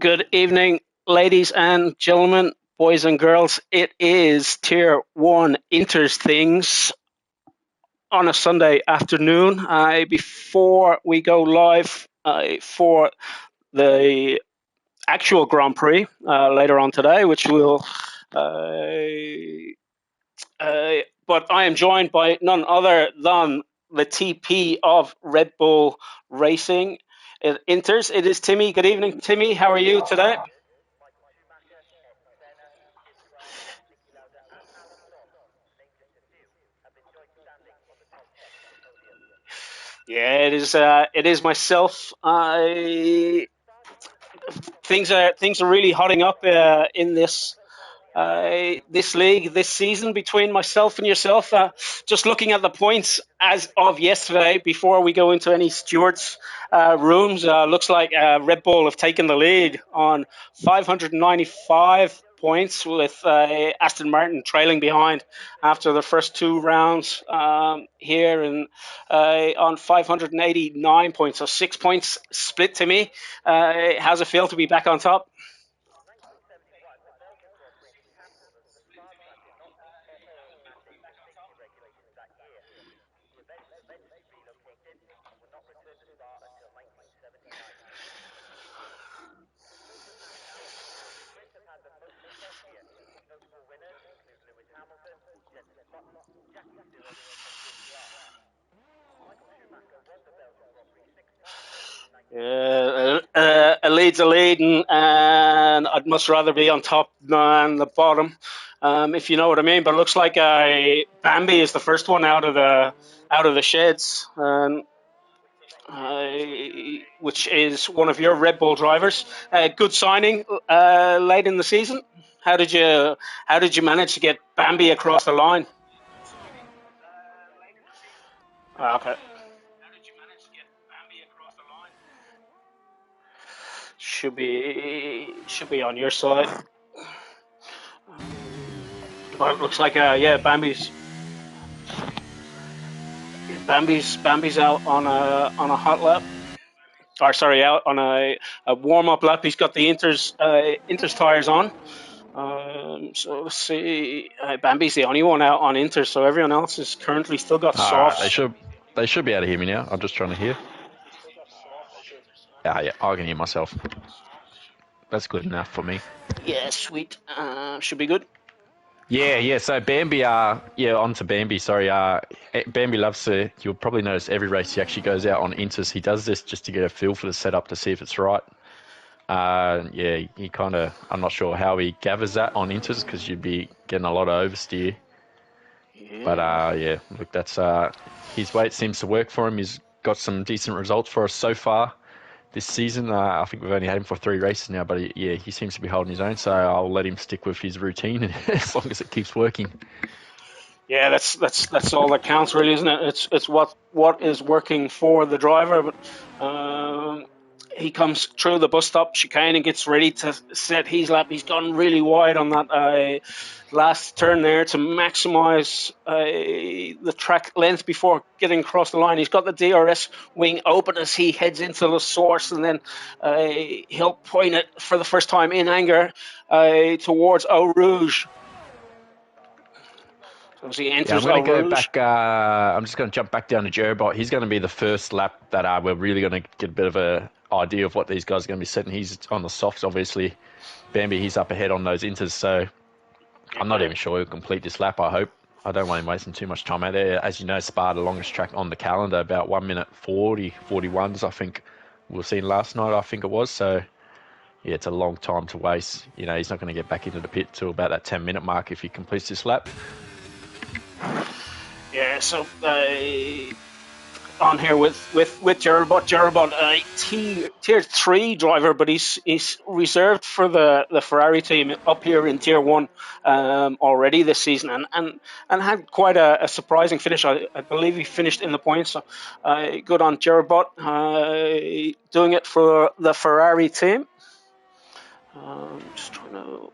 Good evening, ladies and gentlemen, boys and girls. It is Tier 1 Inters Things on a Sunday afternoon. Before we go live for the actual Grand Prix later on today, which will. But I am joined by none other than the TP of Red Bull Racing. Inters, it is Timmy. Good evening, Timmy. How are you today? Yeah, it is. It is myself. I things are really hotting up in this league this season between myself and yourself. Just looking at the points as of yesterday, before we go into any stewards' rooms, looks like Red Bull have taken the lead on 595 points, with Aston Martin trailing behind after the first two rounds here, and on 589 points, so 6 points split to me. How's it feel to be back on top? A lead's a lead, and I'd much rather be on top than the bottom, if you know what I mean. But it looks like Bambi is the first one out of the sheds, which is one of your Red Bull drivers. Good signing late in the season. How did you manage to get Bambi across the line? Okay. Should be on your side. But it looks like yeah, Bambi's out on a hot lap. Or sorry, out on a warm up lap. He's got the Inter's tires on. So let's see. Bambi's the only one out on Inter, so everyone else is currently still got All right, they softs. should they should be able to hear me now. I'm just trying to hear. Yeah, I can hear myself. That's good enough for me. Yeah, sweet. Should be good. Yeah. So Bambi, on to Bambi. Sorry, Bambi loves to. You'll probably notice every race he actually goes out on inters. He does this just to get a feel for the setup to see if it's right. Yeah, he kind of. I'm not sure how he gathers that on inters because you'd be getting a lot of oversteer. But Yeah. yeah, look, that's his weight seems to work for him. He's got some decent results for us so far this season. I think we've only had him for 3 races now, but he seems to be holding his own. So I'll let him stick with his routine as long as it keeps working. Yeah, that's all that counts, really, isn't it? It's what is working for the driver. But he comes through the bus stop chicane and gets ready to set his lap. He's gone really wide on that last turn there to maximise the track length before getting across the line. He's got the DRS wing open as he heads into the source, and then he'll point it for the first time in anger towards Eau Rouge. So as he Yeah, I'm enters going to Eau go Rouge. back. I'm just going to jump back down to Jerobot. He's going to be the first lap that we're really going to get a bit of a idea of what these guys are going to be setting. He's on the softs, obviously. Bambi, he's up ahead on those inters, so I'm not even sure he'll complete this lap, I hope. I don't want him wasting too much time out there. As you know, Spa, the longest track on the calendar, about 1 minute 40, 41s, I think we were seeing last night, I think it was. So, yeah, it's a long time to waste. You know, he's not going to get back into the pit till about that 10-minute mark if he completes this lap. Yeah, so on here with Jerobot. Jerobot, tier 3 driver, but he's reserved for the Ferrari team up here in tier 1 already this season, and had quite a surprising finish. I believe he finished in the points. So good on Jerobot, doing it for the Ferrari team. Just trying to.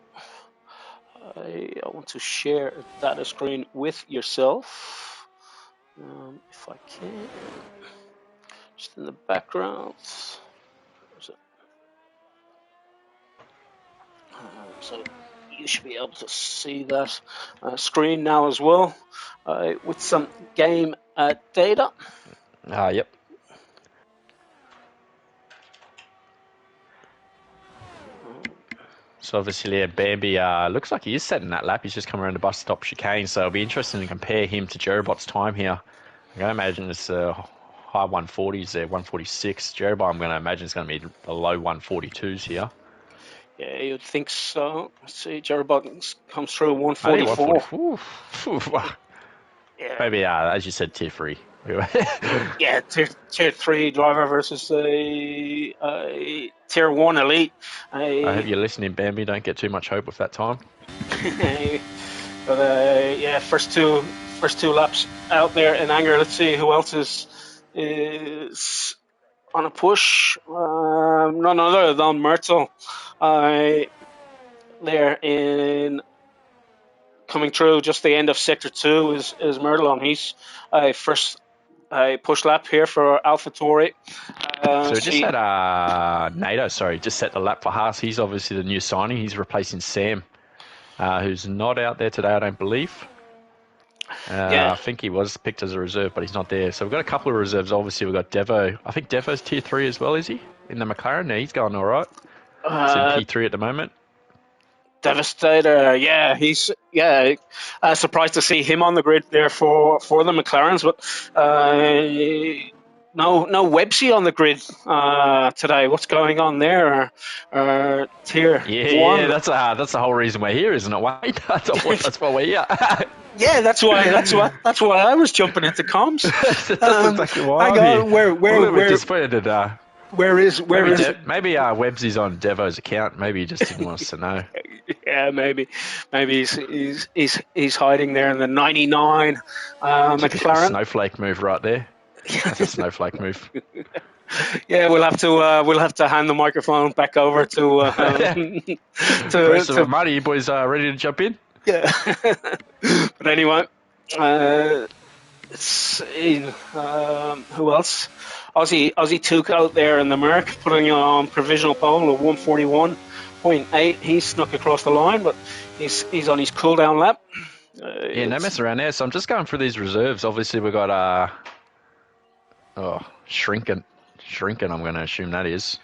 I want to share a data screen with yourself. If I can, just in the background. So you should be able to see that screen now as well with some game data. Yep. So obviously, Bambi looks like he is setting that lap. He's just come around the bus stop chicane, so it'll be interesting to compare him to Jerobot's time here. I'm going to imagine it's high 140s there, 146. Jerobot, I'm going to imagine it's going to be the low 142s here. Yeah, you'd think so. Let's see, Jerobot comes through Only 144. 144. Yeah. Maybe, as you said, tier 3. Yeah, tier 3 driver versus a tier 1 elite. I hope you're listening, Bambi. Don't get too much hope with that time. But yeah, first two laps out there in anger. Let's see who else is on a push. None other than Myrtle. There in coming through just the end of sector 2 is Myrtle on his first push lap here for AlphaTauri. So just set NATO, just set the lap for Haas. He's obviously the new signing. He's replacing Sam, who's not out there today, I don't believe. I think he was picked as a reserve, but he's not there. So we've got a couple of reserves. Obviously, we've got Devo. I think Devo's tier 3 as well, is he? In the McLaren? No, he's going all right. He's in P3 at the moment. Devastator, he's surprised to see him on the grid there for the McLarens, but no Websy on the grid today. What's going on there? Tier 1. Yeah, that's the whole reason we're here, isn't it, Wade? That's why we're here. Yeah, that's why I was jumping into comms. That's exactly why. Where disappointed. Where is maybe Webbsy's on Devo's account. Maybe he just didn't want us to know. Yeah, maybe he's hiding there in the 99 McLaren. Snowflake move right there. That's a snowflake move. Yeah, we'll have to hand the microphone back over to rest of the money. You boys are ready to jump in? Yeah. But anyway, let's see who else. Aussie Tuke out there in the Merc, putting on provisional pole of 141.8. He snuck across the line, but he's on his cool down lap. No mess around there. So I'm just going through these reserves. Obviously, we've got Shrinking. I'm going to assume that is.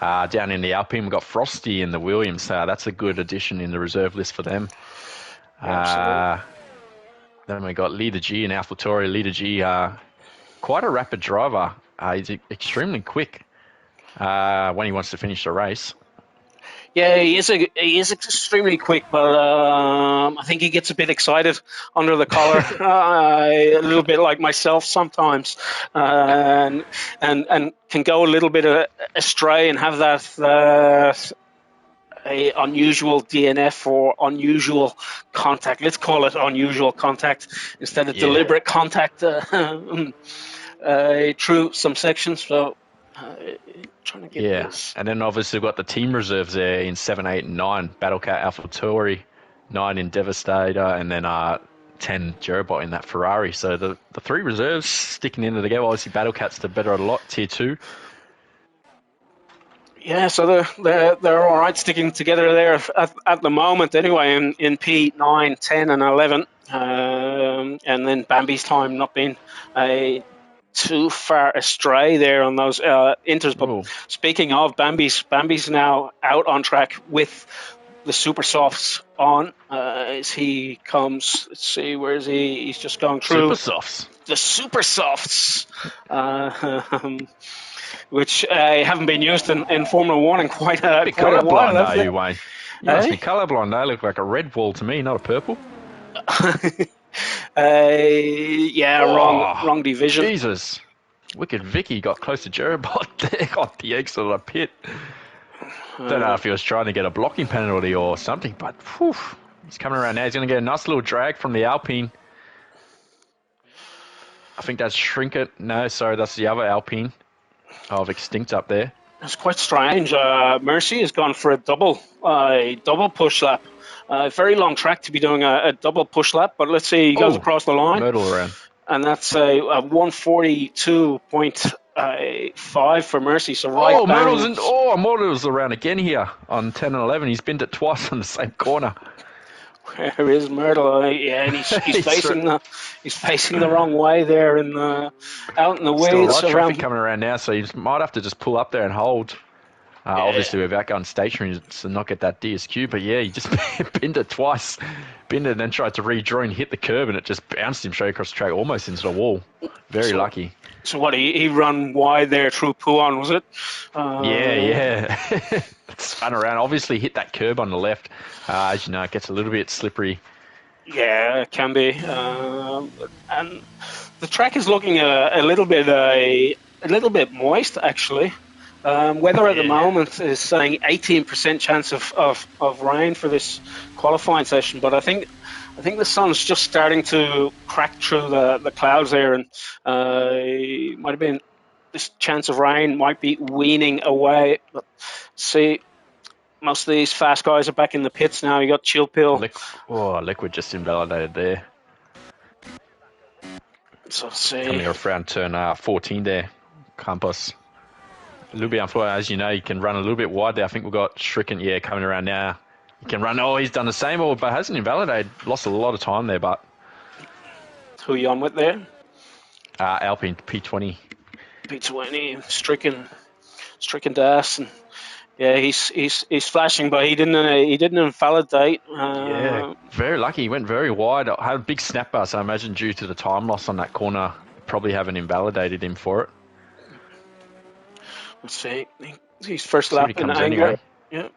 Down in the Alpine, we've got Frosty in the Williams. That's a good addition in the reserve list for them. Then we got Leader G in AlphaTauri. Leader G, quite a rapid driver. He's extremely quick when he wants to finish the race. Yeah, he is extremely quick, but I think he gets a bit excited under the collar, a little bit like myself sometimes, and can go a little bit astray and have that a unusual DNF or unusual contact. Let's call it unusual contact instead of deliberate contact through some sections. So trying to get this. And then obviously we've got the team reserves there in 7, 8, and 9. Battlecat AlphaTauri, 9 in Devastator, and then 10 Jerobot in that Ferrari. So the three reserves sticking in together. Obviously Battlecat's the better of a lot, tier 2. Yeah, so they're all right sticking together there at the moment anyway in P9, 10 and 11. And then Bambi's time not being too far astray there on those inters. But speaking of Bambi's now out on track with the super softs on as he comes. Let's see, where is he? He's just going through super softs. The super softs. Which haven't been used in Formula 1 in quite a while. Colourblind, are you, Wayne? You must be colourblind. They look like a red wall to me, not a purple. Wrong division. Jesus. Wicked Vicky got close to Jerobot there on the exit of the pit. Don't know if he was trying to get a blocking penalty or something, but he's coming around now. He's going to get a nice little drag from the Alpine. I think that's Shrinket. No, sorry, that's the other Alpine. Of Extinct up there. It's quite strange. Mercy has gone for a double push lap. Very long track to be doing a double push lap, but let's see, he goes across the line. Myrtle around. And that's a 142.0 5 for Mercy, so right Oh, bang. Myrtle's around again here on 10 and 11. He's binned it twice on the same corner. Where is Myrtle? Yeah, and he's facing the wrong way there, and out in the Still a weeds lot of traffic around. coming around now, so you might have to just pull up there and hold. Yeah. Obviously, without going stationary to not get that DSQ, but yeah, he just binned it twice. Binned it and then tried to redraw and hit the curb, and it just bounced him straight across the track, almost into the wall. Very lucky. So what, he run wide there through Puan, was it? Yeah. It spun around. Obviously hit that curb on the left. As you know, it gets a little bit slippery. Yeah, it can be. And the track is looking a little bit moist, actually. Weather at the moment is saying 18% chance of rain for this qualifying session, but I think the sun's just starting to crack through the clouds there, and might have been this chance of rain might be weaning away. But see, most of these fast guys are back in the pits now. You got Chill Pill. Liquid just invalidated there. So see, coming around turn 14 there, Campos. A little bit unfortunate, as you know, you can run a little bit wide there. I think we've got Stricken, coming around now. You can run, he's done the same, but hasn't invalidated. Lost a lot of time there, but... Who are you on with there? Alpine, P20. P20, Stricken Das, and yeah, he's flashing, but he didn't invalidate. Very lucky. He went very wide. Had a big snapper, so I imagine due to the time loss on that corner, probably haven't invalidated him for it. Let's see. He's first lap in anger. Anyway. Yeah.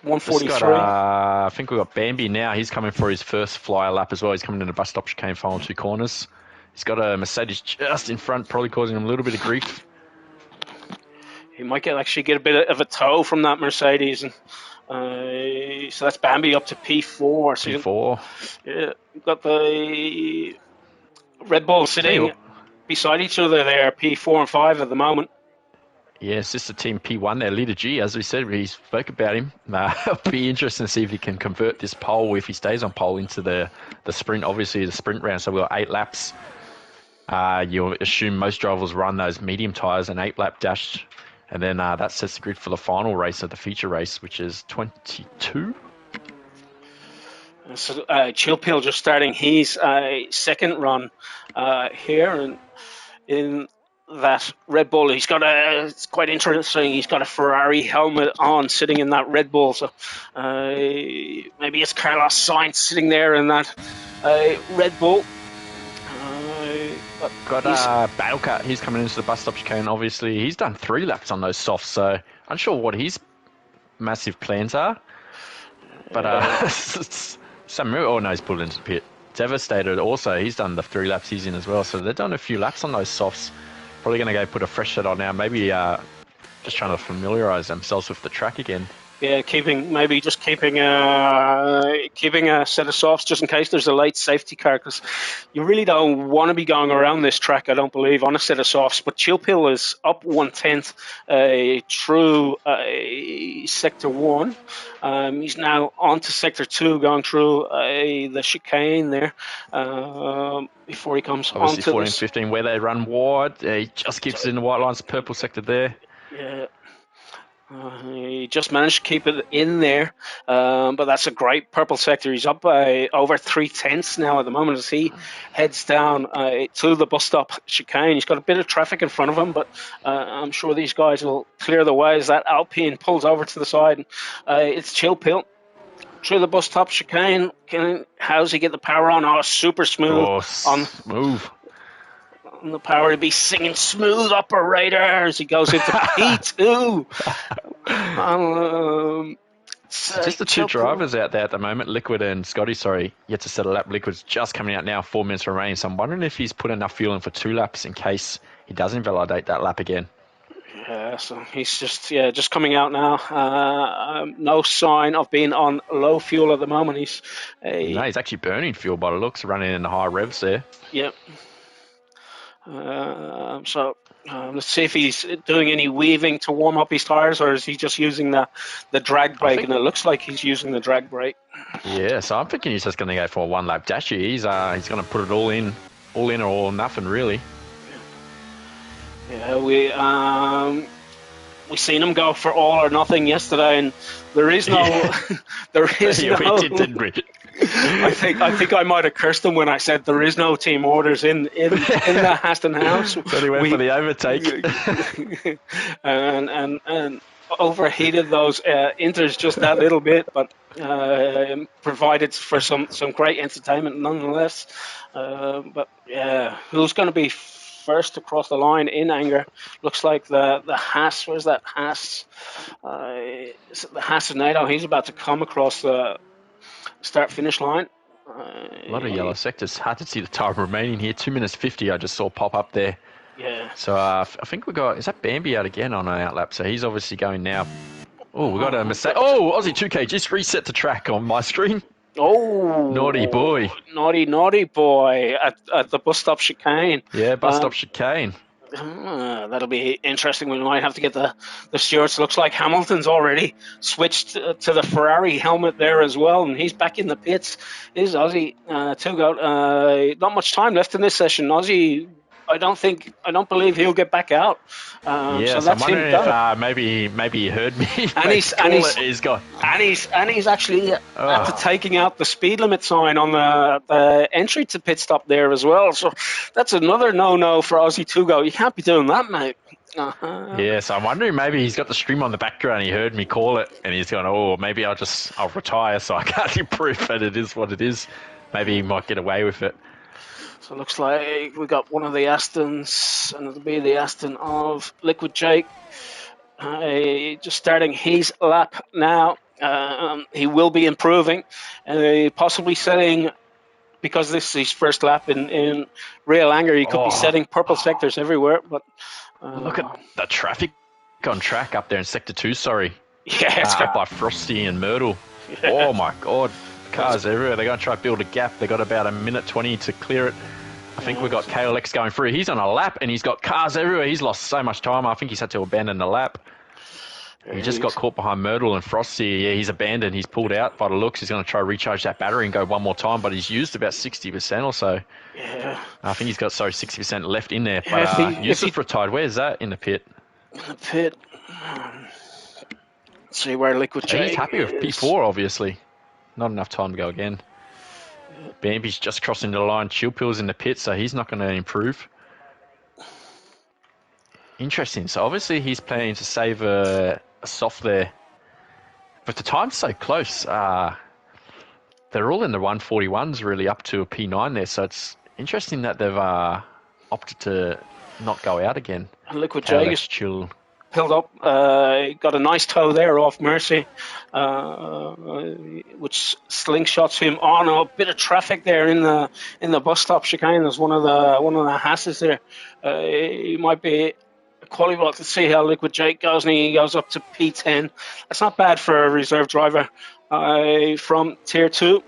143. I think we've got Bambi now. He's coming for his first flyer lap as well. He's coming in the bus stop chicane, final 2 corners. He's got a Mercedes just in front, probably causing him a little bit of grief. He might actually get a bit of a tow from that Mercedes, and so that's Bambi up to P4. So P4. You've got the Red Bull sitting beside each other there, P4 and 5 at the moment. Yeah, it's just a team P1 there, Leader G, as we said, we spoke about him. It'll be interesting to see if he can convert this pole, if he stays on pole, into the sprint, obviously the sprint round. So we've got 8 laps. You'll assume most drivers run those medium tyres, an 8-lap dash, and then that sets the grid for the final race of the feature race, which is 22. So Chill Pill just starting his second run here, and in that Red Bull, it's quite interesting, he's got a Ferrari helmet on sitting in that Red Bull, so maybe it's Carlos Sainz sitting there in that Red Bull. Got Battlecat, he's coming into the bus stop chicane. Obviously he's done 3 laps on those softs, so unsure what his massive plans are, but he's pulled into the pit. Devastated also, he's done the 3 laps he's in as well, so they've done a few laps on those softs. Probably going to go put a fresh set on now, maybe just trying to familiarise themselves with the track again. Yeah, keeping a set of softs just in case there's a late safety car, because you really don't want to be going around this track, I don't believe, on a set of softs. But Chill Pill is up 1/10 through Sector 1. He's now on to Sector 2, going through the chicane there before he comes on to 14, 15, where they run wide. He just keeps it in the white lines, purple sector there. Yeah. He just managed to keep it in there, but that's a great purple sector. He's up by over 3/10 now at the moment as he heads down to the bus stop chicane. He's got a bit of traffic in front of him, but I'm sure these guys will clear the way as that Alpine pulls over to the side. It's Chill Pill through the bus stop chicane. How's he get the power on? Oh, super smooth. Smooth. On the power to be singing Smooth Operator as he goes into P2. Just the 2 drivers out there at the moment, Liquid and Scotty, yet to set a lap. Liquid's just coming out now, 4 minutes remaining, so I'm wondering if he's put enough fuel in for 2 laps in case he does invalidate that lap again. Yeah, so he's just coming out now. No sign of being on low fuel at the moment. He's actually burning fuel by the looks, running in the high revs there. Yep. Let's see if he's doing any weaving to warm up his tires, or is he just using the drag brake? And it looks like he's using the drag brake. Yeah, so I'm thinking he's just going to go for a 1-lap dash here. He's going to put it all in or all nothing, really. Yeah, we seen him go for all or nothing yesterday, and there is no, Yeah, there is yeah, we did, no. didn't we? I think I might have cursed him when I said there is no team orders in the Haston house. So he went for We the overtake. and overheated those inters just that little bit, but provided for some great entertainment nonetheless. But yeah, who's going to be first across the line in anger? Looks like the Haas. Where's that Haas? Is it the Haas of NATO? He's about to come across the start finish line. A lot of yellow sectors. Hard to see the time remaining here. 2 minutes 50 I just saw pop up there. Yeah. So I think we got, is that Bambi out again on an outlap? So he's obviously going now. Oh, we got a mistake. Oh, Aussie 2K just reset the track on my screen. Oh, Naughty boy. Naughty boy at the bus stop chicane. Yeah, bus stop chicane. That'll be interesting. We might have to get the stewards. Looks like Hamilton's already switched to the Ferrari helmet there as well, and he's back in the pits. Is Aussie to go? Not much time left in this session. Aussie, I don't believe he'll get back out. Yeah, So so I'm that's him wondering done. if maybe he heard me. And He's gone. he's actually after taking out the speed limit sign on the entry to pit stop there as well. So that's another no for Aussie to go. You can't be doing that, mate. Yeah, so I'm wondering maybe he's got the stream on the background. He heard me call it, and he's going, "Oh, maybe I'll retire, so I can't improve." But it is what it is. Maybe he might get away with it. So it looks like we got one of the Astons, and it'll be the Aston of Liquid Jake. Just starting his lap now. He will be improving, possibly setting, because this is his first lap in real anger, he could be setting purple sectors everywhere. But look at the traffic on track up there in Sector 2, sorry. Yeah, it's by Frosty and Myrtle. Yeah. Oh my God. Cars everywhere. They're going to try to build a gap. They got about 1:20 to clear it. I think we've got KLX going through. He's on a lap and he's got cars everywhere. He's lost so much time. I think he's had to abandon the lap. He just got caught behind Myrtle and Frosty. Yeah, he's abandoned. He's pulled out by the looks. He's going to try to recharge that battery and go one more time, but he's used about 60% or so. Yeah. I think he's got, 60% left in there. But Yusuf retired. Where's that in the pit? In the pit. Let's see where Liquid Jake He's happy with P4, obviously. Not enough time to go again. Bambi's just crossing the line. Chill Pill's in the pit, so he's not going to improve. Interesting. So obviously he's planning to save a soft there. But the time's so close. They're all in the 141s really up to a P9 there. So it's interesting that they've opted to not go out again. And Liquid Jake is chill. Held up, got a nice toe there off Mercy, which slingshots him on a bit of traffic there in the bus stop chicane. There's one of the Hasses there. He might be qualified to see how Liquid Jake goes, and he goes up to P10. That's not bad for a reserve driver from Tier 2.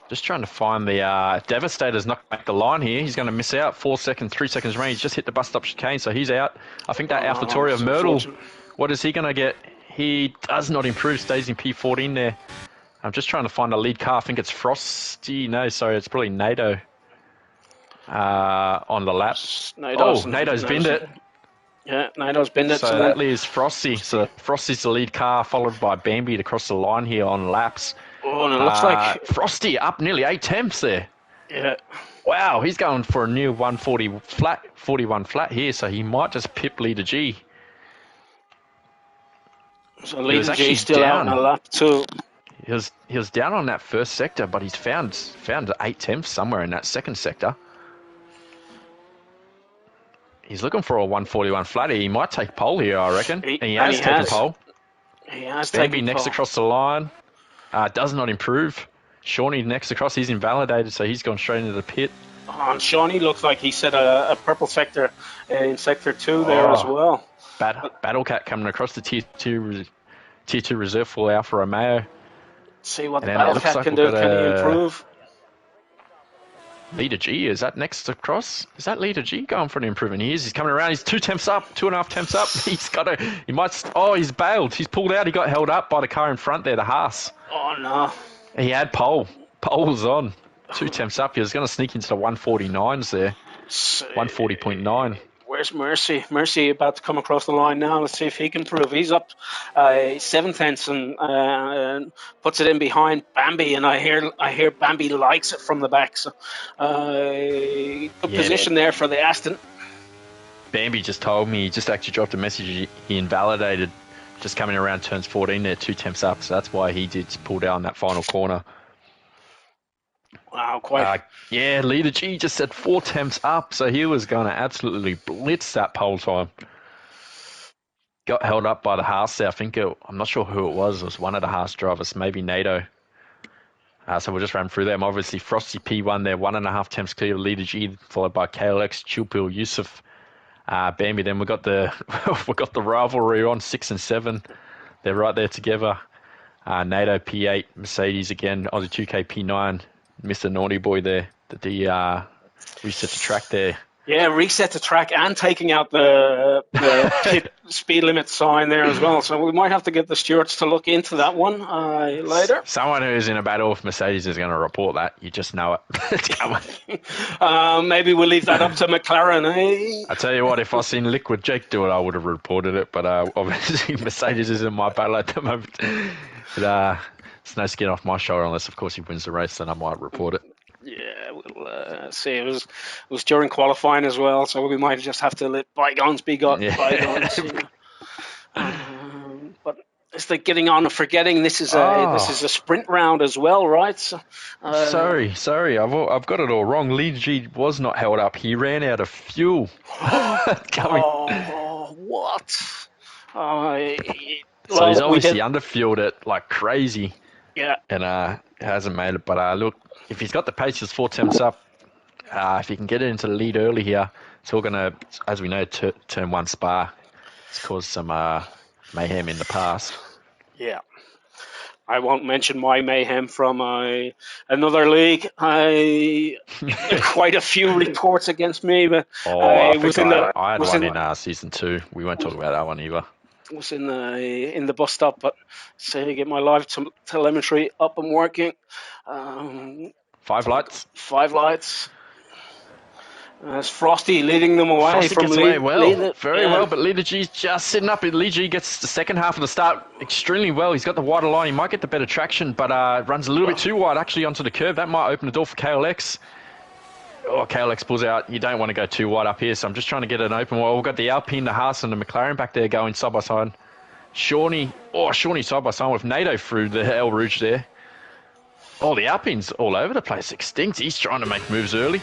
Just trying to find the Devastator's not back the line here. He's going to miss out. 4 seconds, 3 seconds range. He's just hit the bus stop chicane, so he's out. I think that AlphaTauri of Myrtle, what is he going to get? He does not improve, stays in P14 there. I'm just trying to find a lead car. I think it's Frosty. No, sorry, it's probably NATO on the lap. NATO's binned it. Yeah, NATO's binned it. So that leaves Frosty. So Frosty's the lead car, followed by Bambi to cross the line here on laps. Oh, and it looks like Frosty up nearly 8 temps there. Yeah. Wow, he's going for a new 140 flat, 41 flat here, so he might just pip Leader G. So Leader G still down. Out on a lap too. He was down on that first sector, but he's found 8 temps somewhere in that second sector. He's looking for a 141 flatty. He might take pole here, I reckon. He has taken pole. He has Bambi taken next pole. across the line. Does not improve. Shawnee next across. He's invalidated, so he's gone straight into the pit. And Shawnee looks like he set a purple sector in Sector 2 there as well. Battle Cat coming across the Tier 2 reserve for Alfa Romeo. Let's see what the Battle Cat can do. Can he improve? Leader G, is that next across? Is that Leader G going for an improvement? He is. He's coming around. He's 2 temps up, 2.5 temps up. He's bailed. He's pulled out. He got held up by the car in front there, the Haas. Oh, no. He had pole. Pole was on. 2 temps up. He was going to sneak into the 149s there. So, 140.9. where's Mercy? Mercy about to come across the line now. Let's see if he can prove. He's up 7/10 and puts it in behind Bambi, and I hear Bambi likes it from the back. So good position there for the Aston. Bambi just told me, he just actually dropped a message. He invalidated just coming around turns 14 there, 2 temps up. So that's why he did pull down that final corner. Wow, quite. Leader G just said 4 temps up, so he was going to absolutely blitz that pole time. Got held up by the Haas there. I'm not sure who it was. It was one of the Haas drivers, maybe NATO. So we'll just run through them. Obviously, Frosty P1 there, 1.5 temps clear. Leader G, followed by KLX, Chupil, Yusuf, Bambi. Then we got the rivalry on 6 and 7. They're right there together. NATO P8, Mercedes again, Aussie 2K P9. Mr. Naughty Boy there, the reset the track there. Yeah, reset the track and taking out the pit speed limit sign there as well. So we might have to get the stewards to look into that one later. Someone who's in a battle with Mercedes is going to report that. You just know it. Maybe we'll leave that up to McLaren. Eh? I tell you what, if I seen Liquid Jake do it, I would have reported it. But obviously Mercedes is in my battle at the moment. But it's no skin off my shoulder unless, of course, he wins the race, then I might report it. Yeah, we'll see. It was during qualifying as well, so we might just have to let bygones be bygones. But it's like getting on and forgetting. This is a sprint round as well, right? So, sorry, I've got it all wrong. Lead G was not held up. He ran out of fuel. What? So he's obviously underfueled it like crazy. Yeah. And hasn't made it. But look, if he's got the pace, he's 4 temps up. If he can get it into the lead early here, it's all going to, as we know, turn 1 Spa. It's caused some mayhem in the past. Yeah. I won't mention my mayhem from another league. Quite a few reports against me, but I had one in season 2. We won't talk about that one either. Was in the bus stop, but say to get my live telemetry up and working. 5 lights. 5 lights. It's Frosty leading them away. Frosty gets away very well, but Leader G's just sitting up. Leader G gets the second half of the start extremely well. He's got the wider line. He might get the better traction, but runs a little bit too wide actually onto the curb. That might open the door for KLX. Oh, KLX pulls out. You don't want to go too wide up here, so I'm just trying to get an open. Well, we've got the Alpine, the Haas, and the McLaren back there going side by side. Shawnee side by side with NATO through the El Rouge there. Oh, the Alpine's all over the place. Extinct. He's trying to make moves early.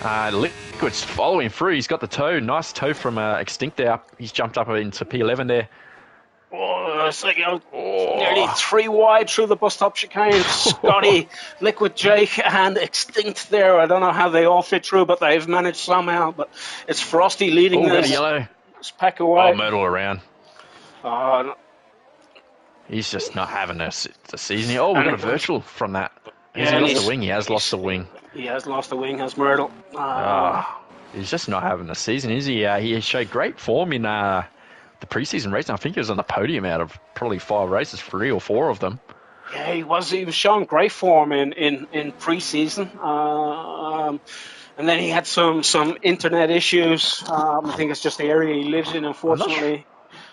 Liquid's following through. He's got the toe. Nice toe from Extinct there. He's jumped up into P11 there. Oh, it's like nearly 3 wide through the bus stop chicane. Scotty, Liquid Jake, and Extinct there. I don't know how they all fit through, but they've managed somehow. But it's Frosty leading this. Yellow. This pack away. Myrtle around. He's just not having the season here. Oh, we got a virtual from that. He lost the wing. He has lost the wing. He has lost the wing, has Myrtle. He's just not having a season, is he? He showed great form in the preseason race. I think he was on the podium out of probably 5 races, 3 or 4 of them. Yeah, he was showing great form in preseason. And then he had some internet issues. I think it's just the area he lives in, unfortunately.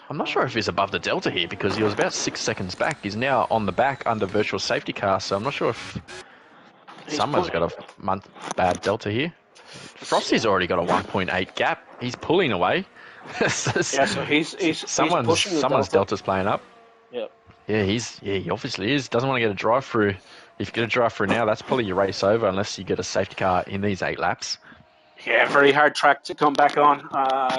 I'm not sure if he's above the delta here because he was about 6 seconds back. He's now on the back under virtual safety car, so I'm not sure if someone's got a bad delta here. Frosty's already got a 1.8 gap. He's pulling away. So he's someone's delta's playing up. Yeah. He obviously is. Doesn't want to get a drive through. If you get a drive through now, that's probably your race over unless you get a safety car in these 8 laps. Yeah, very hard track to come back on,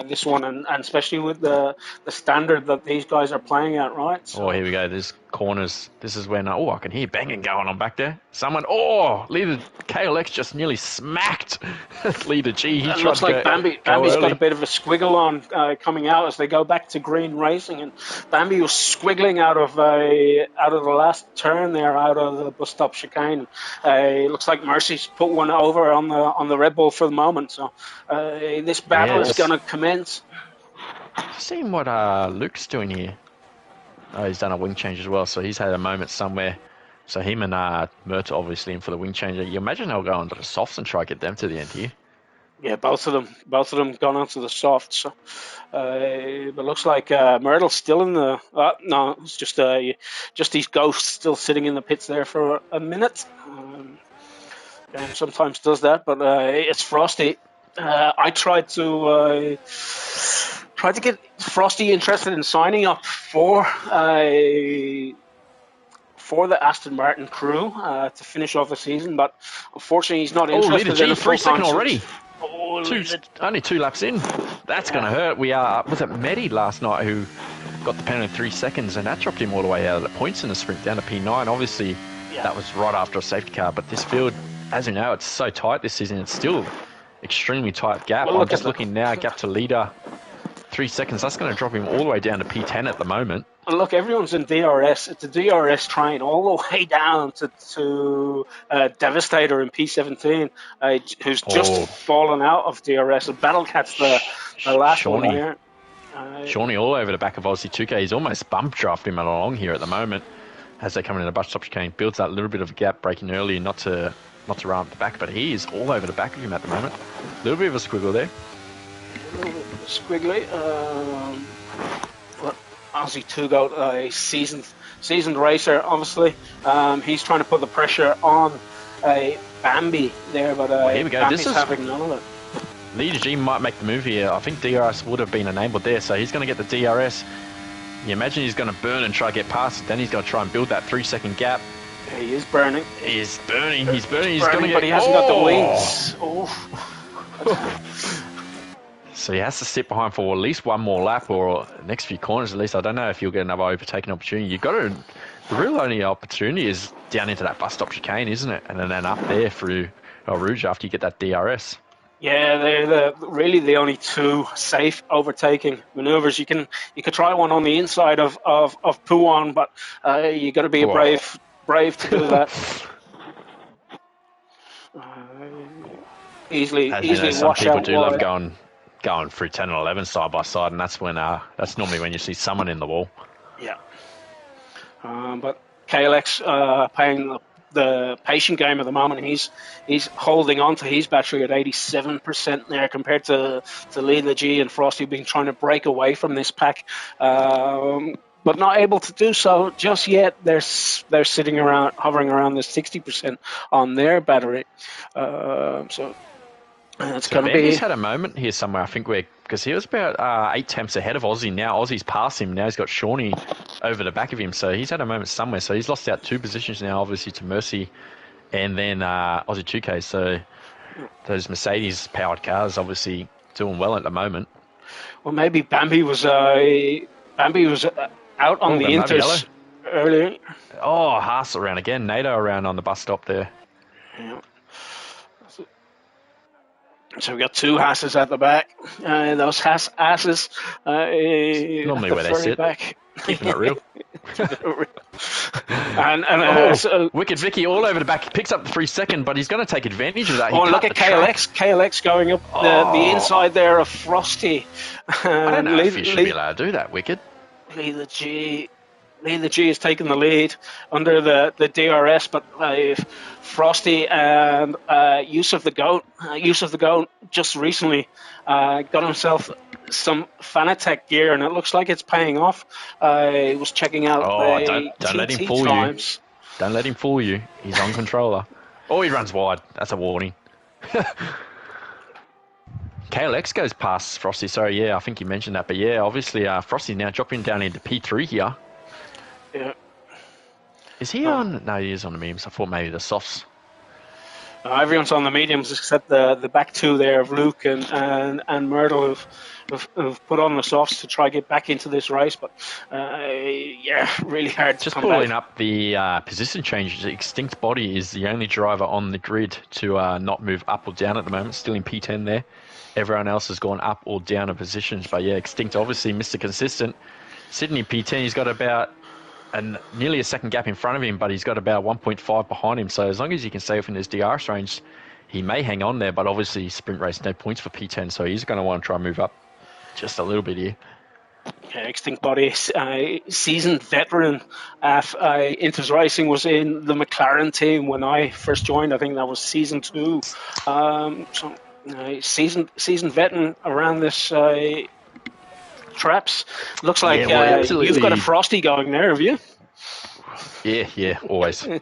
this one, and especially with the standard that these guys are playing at, right? So. Oh, here we go. There's corners. This is when, I can hear banging going on back there. Leader KLX just nearly smacked Leader G. It looks like Bambi's got a bit of a squiggle on coming out as they go back to green racing, and Bambi was squiggling out of the last turn there, out of the bus stop chicane. It looks like Mercy's put one over on the Red Bull for the moment, so this battle is going to commence. Seeing what Luke's doing here. Oh, he's done a wing change as well, so he's had a moment somewhere. So him and Mert obviously in for the wing change. You imagine they'll go onto the softs and try to get them to the end here. Yeah, both of them gone onto the soft. So, it looks like Myrtle's still in the. No, it's just these ghosts still sitting in the pits there for a minute. Game sometimes does that, but it's Frosty. I tried to get Frosty interested in signing up for the Aston Martin crew to finish off the season, but unfortunately he's not Oh, leader interested in G, a 3 second full-time. already. Oh, Only 2 laps in. That's going to hurt. Was it Medi last night who got the penalty in 3 seconds, and that dropped him all the way out of the points in the sprint down to P9. Obviously, that was right after a safety car, but this field, as you know, it's so tight this season. It's still extremely tight gap. Well, I'm just looking now, gap to leader, 3 seconds. That's going to drop him all the way down to P10 at the moment. Look, everyone's in DRS. It's a DRS train all the way down to Devastator in P17, who's just fallen out of DRS. And Battlecat's the last one here. Shawnee all over the back of Aussie 2K. He's almost bump drafted him along here at the moment as they come in a bus stop chicane. Builds that little bit of a gap, breaking early, not to run up the back, but he is all over the back of him at the moment. A little bit of a squiggle there. A little bit squiggly. Aussie 2 Goat, a seasoned racer, obviously. He's trying to put the pressure on Bambi there, but here we go. Bambi's having none of it. Leader G might make the move here. I think DRS would have been enabled there, so he's going to get the DRS. You imagine he's going to burn and try to get past it. Then he's going to try and build that 3-second gap. He is burning. He's burning. He's burning. He's going to get. But he hasn't got the wings. So he has to sit behind for at least one more lap or next few corners at least. I don't know if you'll get another overtaking opportunity. The real only opportunity is down into that bus stop chicane, isn't it? And then up there through El Rouge after you get that DRS. Yeah, they're really the only two safe overtaking maneuvers. You could try one on the inside of Puan, but you got to be brave to do that. Easily some wash people out. Do love going through 10 and 11 side by side, and that's normally when you see someone in the wall. Yeah. But KLX playing the patient game at the moment. He's holding on to his battery at 87% there compared to Leela G and Frosty being trying to break away from this pack. But not able to do so just yet. They're sitting around, hovering around the 60% on their battery. So it's going to be. He's had a moment here somewhere, I think, because he was about 8 temps ahead of Aussie. Now Aussie's past him. Now he's got Shawnee over the back of him. So he's had a moment somewhere. So he's lost out 2 positions now, obviously, to Mercy and then Aussie 2K. So those Mercedes-powered cars obviously doing well at the moment. Well, maybe Bambi was out on the inters earlier. Oh, Haas around again. NATO around on the bus stop there. Yeah. So we've got 2 Hasses at the back. Those Hass asses. Normally where they sit. Back. Keeping it real. So, Wicked Vicky all over the back. He picks up the 3 second, but he's going to take advantage of that. Look at KLX. KLX going up the inside there of Frosty. I don't know if you should be allowed to do that, Wicked. Leela G has taken the lead under the DRS, but Frosty and Use of the Goat just recently got himself some Fanatec gear, and it looks like it's paying off. He was checking out don't let him fool times. You. Don't let him fool you. He's on controller. Oh, he runs wide. That's a warning. KLX goes past Frosty. Sorry, yeah, I think you mentioned that. But yeah, obviously Frosty's now dropping down into P3 here. Yeah. Is he on? No, he is on the mediums. I thought maybe the softs. Everyone's on the mediums except the back 2 there of Luke and Myrtle who've put on the softs to try to get back into this race. But really hard to come pulling back. Up the position changes. Extinct Body is the only driver on the grid to not move up or down at the moment. Still in P10 there. Everyone else has gone up or down in positions. But yeah, Extinct obviously Mr. Consistent. Sydney P10, he's got about nearly a second gap in front of him, but he's got about 1.5 behind him. So as long as he can stay within his DRS range, he may hang on there. But obviously, sprint race, no points for P10, so he's going to want to try and move up just a little bit here. Extinct Body, seasoned veteran of Inters Racing, was in the McLaren team when I first joined. I think that was season 2. So Seasoned veteran around this traps. Looks like well, you've got a absolutely. Frosty going there, have you? Yeah, always. We'll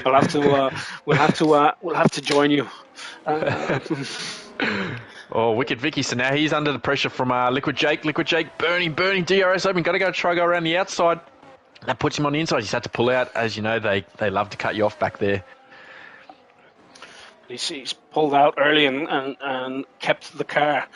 have to join you. Oh, Wicked Vicky. So now he's under the pressure from Liquid Jake. Liquid Jake burning. DRS open. Got to try go around the outside. That puts him on the inside. He's had to pull out. As you know, they love to cut you off back there. He's pulled out early and kept the car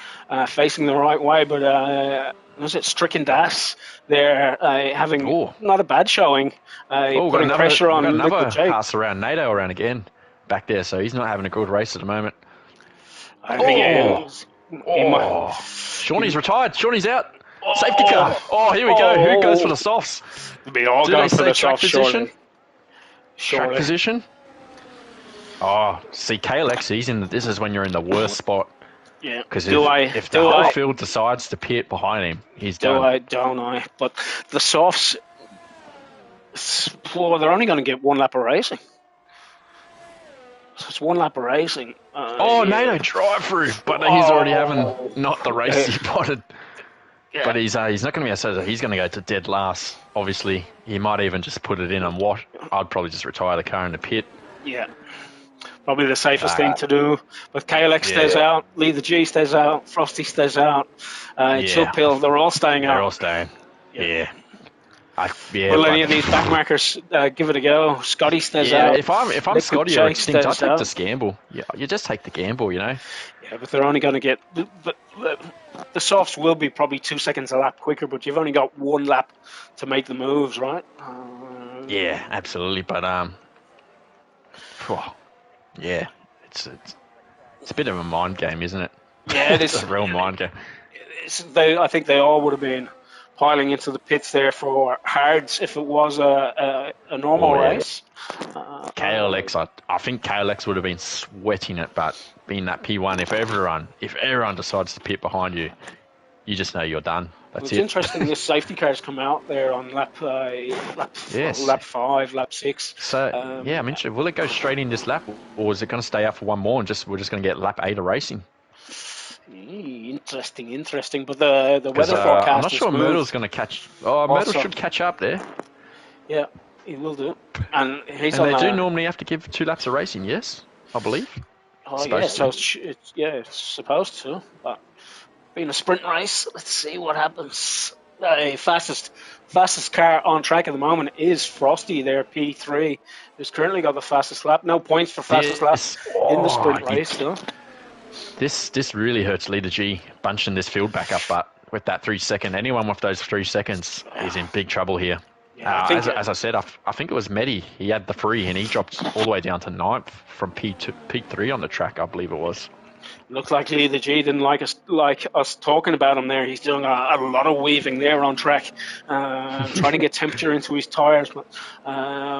facing the right way, but was it Stricken Das? They're having not a bad showing, putting pressure on Liquid Jake. Pass around NATO around again back there, so he's not having a good race at the moment. I think Shawnee's retired. Shawnee's out. Safety car. Oh, here we go. Who goes for the softs? We all go for the softs. Position? Track position? Oh, see, KLX, this is when you're in the worst spot. Yeah. Because if the whole field decides to pit behind him, he's done. Don't I? But the softs, well, they're only going to get one lap of racing. So it's one lap of racing. NATO drive through, but he's already having not the race he spotted. Yeah. But he's not going to be able to. He's going to go to dead last. Obviously, he might even just put it in on what? I'd probably just retire the car in the pit. Yeah. Probably the safest thing to do. But KLX stays out, Lee the G stays out, Frosty stays out, Chillpill, they're all staying out. They're all staying. Yeah. Will any of these backmarkers give it a go? Scotty stays out. If I'm Scotty or Extinct, I take the gamble. Yeah, you just take the gamble, you know. Yeah, but they're only going to get the softs will be probably 2 seconds a lap quicker, but you've only got one lap to make the moves, right? Yeah, absolutely. But yeah, it's a bit of a mind game, isn't it? Yeah, it is. It's a real mind game. I think they all would have been piling into the pits there for hards if it was a normal race. KLX, I think KLX would have been sweating it, but being that P1, if everyone decides to pit behind you, you just know you're done. That's it. It's interesting this safety car's come out there on lap 5, lap 6. So, I'm interested. Will it go straight in this lap, or is it going to stay out for one more and we're just going to get lap 8 of racing? Interesting. But the weather forecast I'm not sure Myrtle's going to catch. Myrtle should catch up there. Yeah, he will do. And they do normally have to give 2 laps of racing, yes? I believe. Oh, yeah, so it's supposed to. But being a sprint race, let's see what happens. Fastest car on track at the moment is Frosty there, P3, who's currently got the fastest lap. No points for fastest lap in the sprint race, though. This really hurts Leader G bunching this field back up, but with that 3 second, anyone with those 3 seconds is in big trouble here. Yeah, as I said, I think it was Medi. He had the free and he dropped all the way down to 9th from P3 on the track, I believe it was. Looks like Lee the G didn't like us talking about him there. He's doing a lot of weaving there on track, trying to get temperature into his tyres, but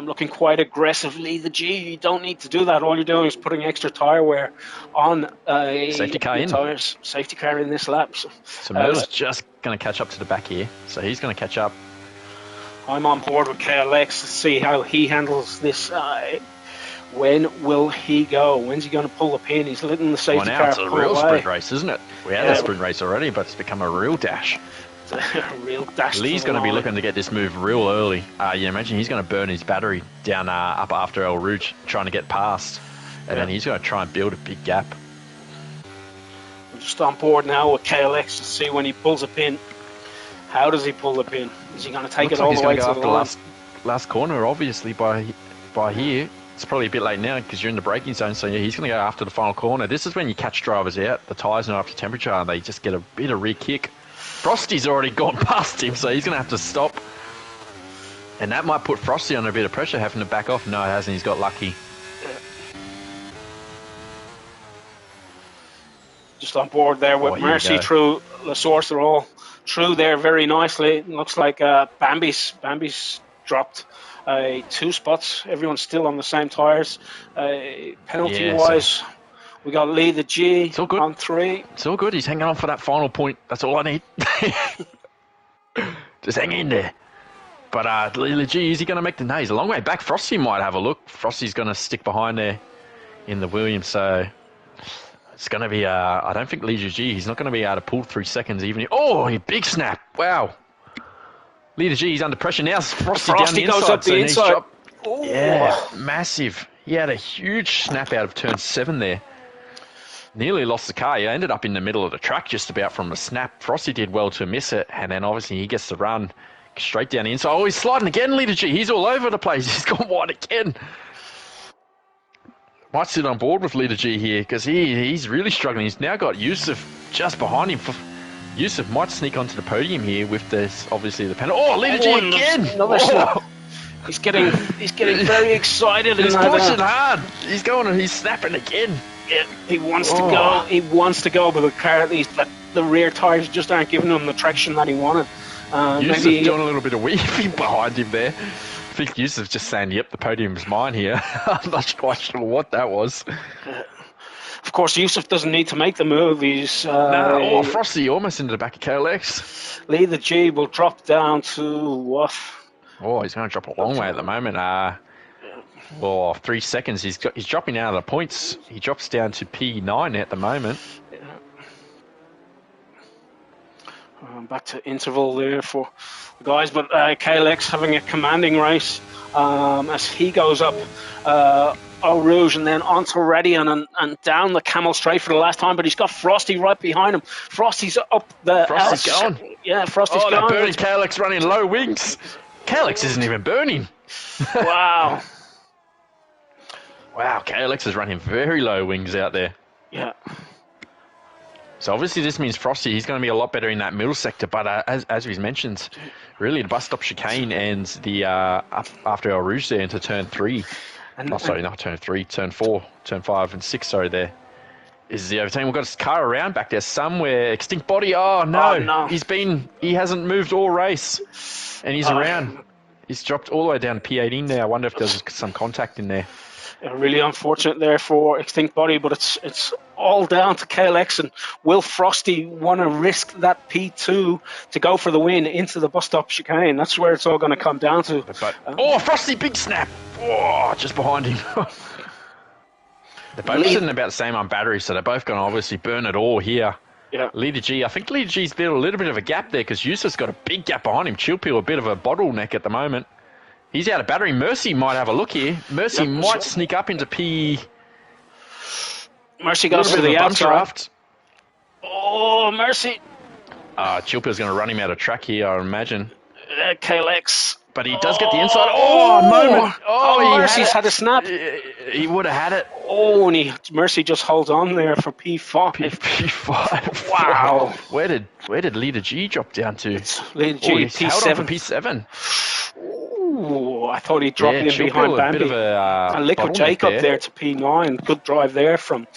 looking quite aggressive. Lee the G, you don't need to do that. All you're doing is putting extra tyre wear on safety car in. Tyres. Safety car in this lap. So Merle's just going to catch up to the back here. So he's going to catch up. I'm on board with KLX to see how he handles this. When will he go? When's he going to pull the pin? He's letting the safety car it's a real sprint race, isn't it? We had a sprint race already, but it's become a real dash. A real dash. Lee's going to be looking to get this move real early. You imagine he's going to burn his battery down up after El Rouge, trying to get past. And then he's going to try and build a big gap. We're just on board now with KLX to see when he pulls a pin. How does he pull the pin? Is he going to take it all the way to the line? Last corner, obviously, by here. It's probably a bit late now because you're in the braking zone, so he's going to go after the final corner. This is when you catch drivers out. The tyres are up to temperature and they just get a bit of rear kick. Frosty's already gone past him, so he's going to have to stop. And that might put Frosty under a bit of pressure, having to back off. No, it hasn't. He's got lucky. Just on board there with Mercy through La Source. They're all through there very nicely. It looks like Bambi's dropped 2 spots. Everyone's still on the same tyres. Penalty-wise, we got Lee the G on 3. It's all good. He's hanging on for that final point. That's all I need. Just hang in there. But Lee the G, is he going to make the he's a long way back. Frosty might have a look. Frosty's going to stick behind there in the Williams. So It's going to be, I don't think Li Ji, he's not going to be able to pull 3 seconds even. Oh, big snap. Wow. Li Ji, he's under pressure now. Frosty down the inside. Goes up the inside. Yeah, massive. He had a huge snap out of turn 7 there. Nearly lost the car. He ended up in the middle of the track just about from a snap. Frosty did well to miss it, and then obviously he gets the run straight down the inside. Oh, he's sliding again, Leader G. He's all over the place. He's gone wide again. Might sit on board with Leader G here because he's really struggling. He's now got Yusuf just behind him. Yusuf might sneak onto the podium here with this, obviously the penalty. Oh, Leader G again! Another snap. He's getting very excited. He's pushing hard. He's going and he's snapping again. Yeah, he wants to go. He wants to go, but the car, the rear tires just aren't giving him the traction that he wanted. Yusuf doing a little bit of weaving behind him there. I think Yusuf's just saying, "Yep, the podium's mine here." I'm not quite sure what that was. Of course, Yusuf doesn't need to make the move. He's Frosty almost into the back of KLX. Leader G will drop down to what? Oh, he's going to drop a long way at the moment. 3 seconds. He's dropping out of the points. He drops down to P9 at the moment. Back to interval there for the guys, but KLX having a commanding race as he goes up Eau Rouge and then onto Redian and down the Camel Straight for the last time, but he's got Frosty right behind him. Frosty's up the... Frosty's going. Yeah, Frosty's going. Oh, they're burning KLX running low wings. KLX isn't even burning. Wow. Wow, KLX is running very low wings out there. Yeah. So obviously this means Frosty, he's going to be a lot better in that middle sector, but as we've mentioned, really the bus stop chicane and the after Eau Rouge there into turn 3. Not turn 3, turn 4, turn 5 and 6, there. Is the overtaking. We've got his car around back there somewhere. Extinct body. Oh no. He hasn't moved all race. And he's around. He's dropped all the way down to P18 there. I wonder if there's some contact in there. Really unfortunate there for Extinct Body, but it's all down to KLX. And will Frosty want to risk that P2 to go for the win into the bus stop chicane? That's where it's all going to come down to. Frosty, big snap. Oh, just behind him. They're both sitting about the same on battery, so they're both going to obviously burn it all here. Yeah. Leader G, I think Leader G's built a little bit of a gap there because Yusuf's got a big gap behind him. Chillpill, a bit of a bottleneck at the moment. He's out of battery. Mercy might have a look here. Mercy might sneak up into P. Mercy goes to the outside. Oh, Mercy. Chillpill's going to run him out of track here, I imagine. KLX. But he does get the inside. Moment. Mercy's had a snap. He would have had it. Oh, and Mercy just holds on there for P5. P5. Wow. Where did Leader G drop down to? Leader G, P7. P7. Ooh, I thought he dropped in behind Bambi. Bit of a Liquid Jake up there to P9. Good drive there from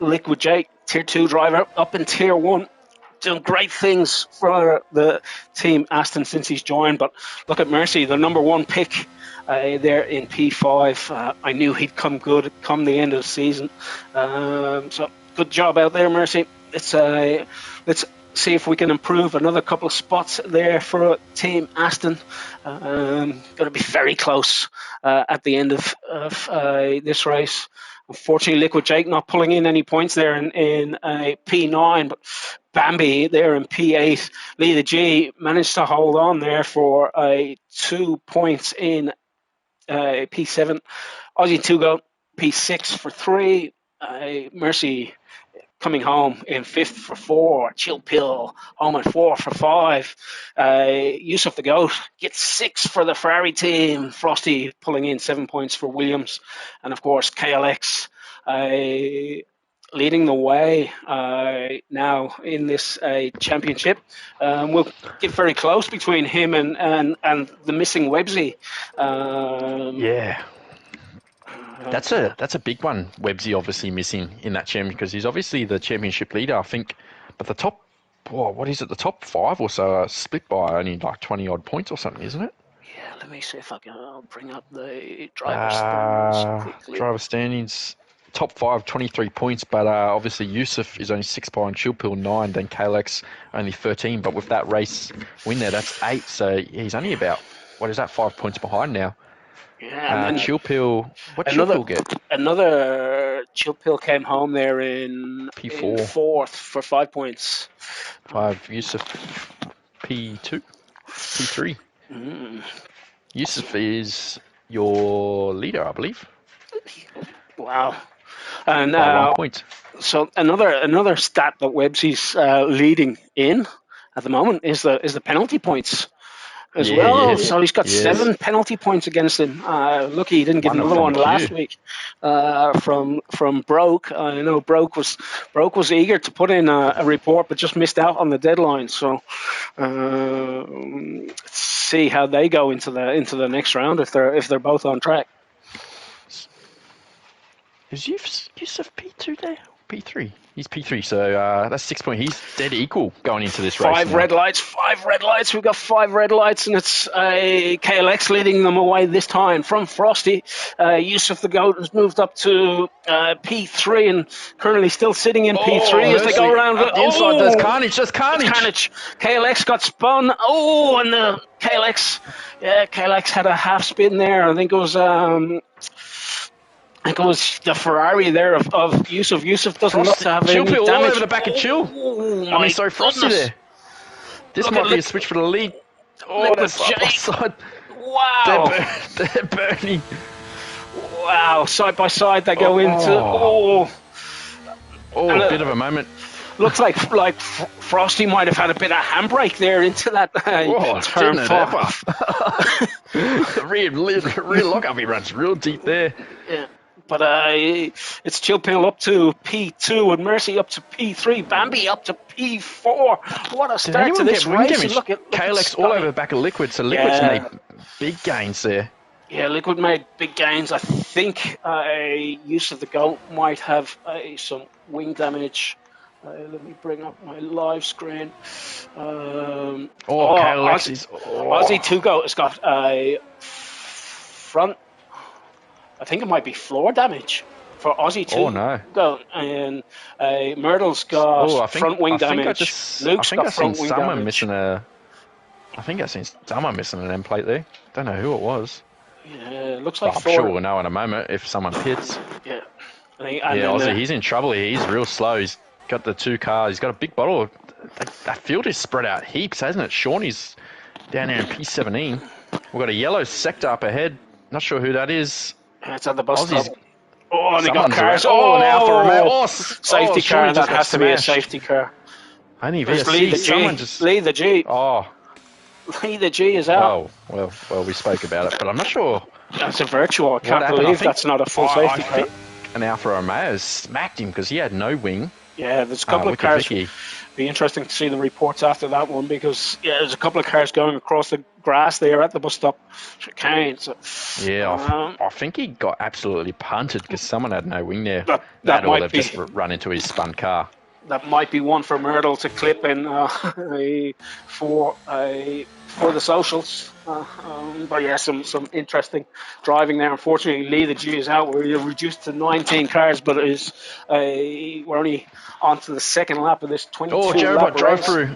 Liquid Jake. Tier 2 driver up in Tier 1. Doing great things for the team Aston since he's joined. But look at Mercy, the number 1 pick there in P5. I knew he'd come good come the end of the season. So good job out there, Mercy. Let's see if we can improve another couple of spots there for Team Aston. Going to be very close at the end of this race. Unfortunately, Liquid Jake not pulling in any points there in P9, but Bambi there in P8. Leader G managed to hold on there for 2 points in P7. Aussie 2 go P6 for 3. Mercy coming home in 5th for 4. Chillpill home at 4 for 5. Yusuf the Goat gets 6 for the Ferrari team. Frosty pulling in 7 points for Williams. And of course, KLX leading the way now in this championship. We'll get very close between him and the missing Websy. Yeah. That's a big one. Websy obviously missing in that championship because he's obviously the championship leader, I think. But the top, the top 5 or so are split by only like 20 odd points or something, isn't it? Yeah, let me see if I can bring up the driver standings quickly. Driver standings, top 5, 23 points, but obviously Yusuf is only 6 behind, Chillpill 9, then KLX only 13. But with that race win there, that's 8. So he's only about, 5 points behind now. Yeah, Chillpill, what Chillpill get? Another Chill Pill came home there in P4. fourth for 5 points. 5, Yusuf P2, P3. Yusuf is your leader, I believe, Wow. And by 1 point. so another stat that Websy's leading in at the moment is the penalty points as well. So he's got 7 penalty points against him. Lucky he didn't get One another from one Q. last week from Broke. I know Broke was eager to put in a report, but just missed out on the deadline. So let's see how they go into the next round if they're both on track. Is Yusuf P2 there? P3. He's P3, so that's 6 points. He's dead equal going into this race. Five red lights. We've got 5 red lights, and it's KLX leading them away this time from Frosty. Yusuf the Goat has moved up to P3 and currently still sitting in P3 as they go around. Up the inside, there's Carnage. There's Carnage. KLX got spun. Oh, and the KLX had a half spin there. I think it was the Ferrari there of Yusuf. Yusuf doesn't look to have any damage. All over the back of Chill. Frosty there. This might be a switch for the lead. Oh, that's side. Wow. They're burning. Wow, side by side they go into. A bit of a moment. Looks like Frosty might have had a bit of handbrake there into that turn 4. Real lock-up, he runs real deep there. Yeah. But it's Chill Pill up to P2 and Mercy up to P3, Bambi up to P4. What a start to this race. Look at KLX all over the back of Liquid, so Liquid's made big gains there. Yeah, Liquid made big gains. I think Use of the Goat might have some wing damage. Let me bring up my live screen. KLX is... Aussie 2 Goat has got a front... I think it might be floor damage for Aussie 2. Oh, no. Goat. And Myrtle's got front wing damage. Luke's got front wing damage. I think I've seen someone missing an end plate there. Don't know who it was. Yeah, it looks like I'm sure we'll know in a moment if someone pits. Yeah. Aussie, he's in trouble here. He's real slow. He's got the 2 cars. He's got a big bottle. That field is spread out heaps, hasn't it? Shawnee's down there in P17. We've got a yellow sector up ahead. Not sure who that is. It's at the bus stop. Oh, and they got cars. An Alpha Romeo. Safety car. That has to be a safety car. I need to see someone just... Lee the G. Oh. Lee the G is out. Well, we spoke about it, but I'm not sure. That's a virtual. I can't believe that's not a full safety car. An Alfa Romeo smacked him because he had no wing. Yeah, there's a couple of cars. Be interesting to see the reports after that one because there's a couple of cars going across the grass there at the bus stop chicane. So, I think he got absolutely punted because someone had no wing there. That might be just run into his spun car. That might be one for Myrtle to clip in for the socials. But yeah, some interesting driving there. Unfortunately, Lee the G is out. We're reduced to 19 cars, but we're only on to the second lap of this 22 lap drove through.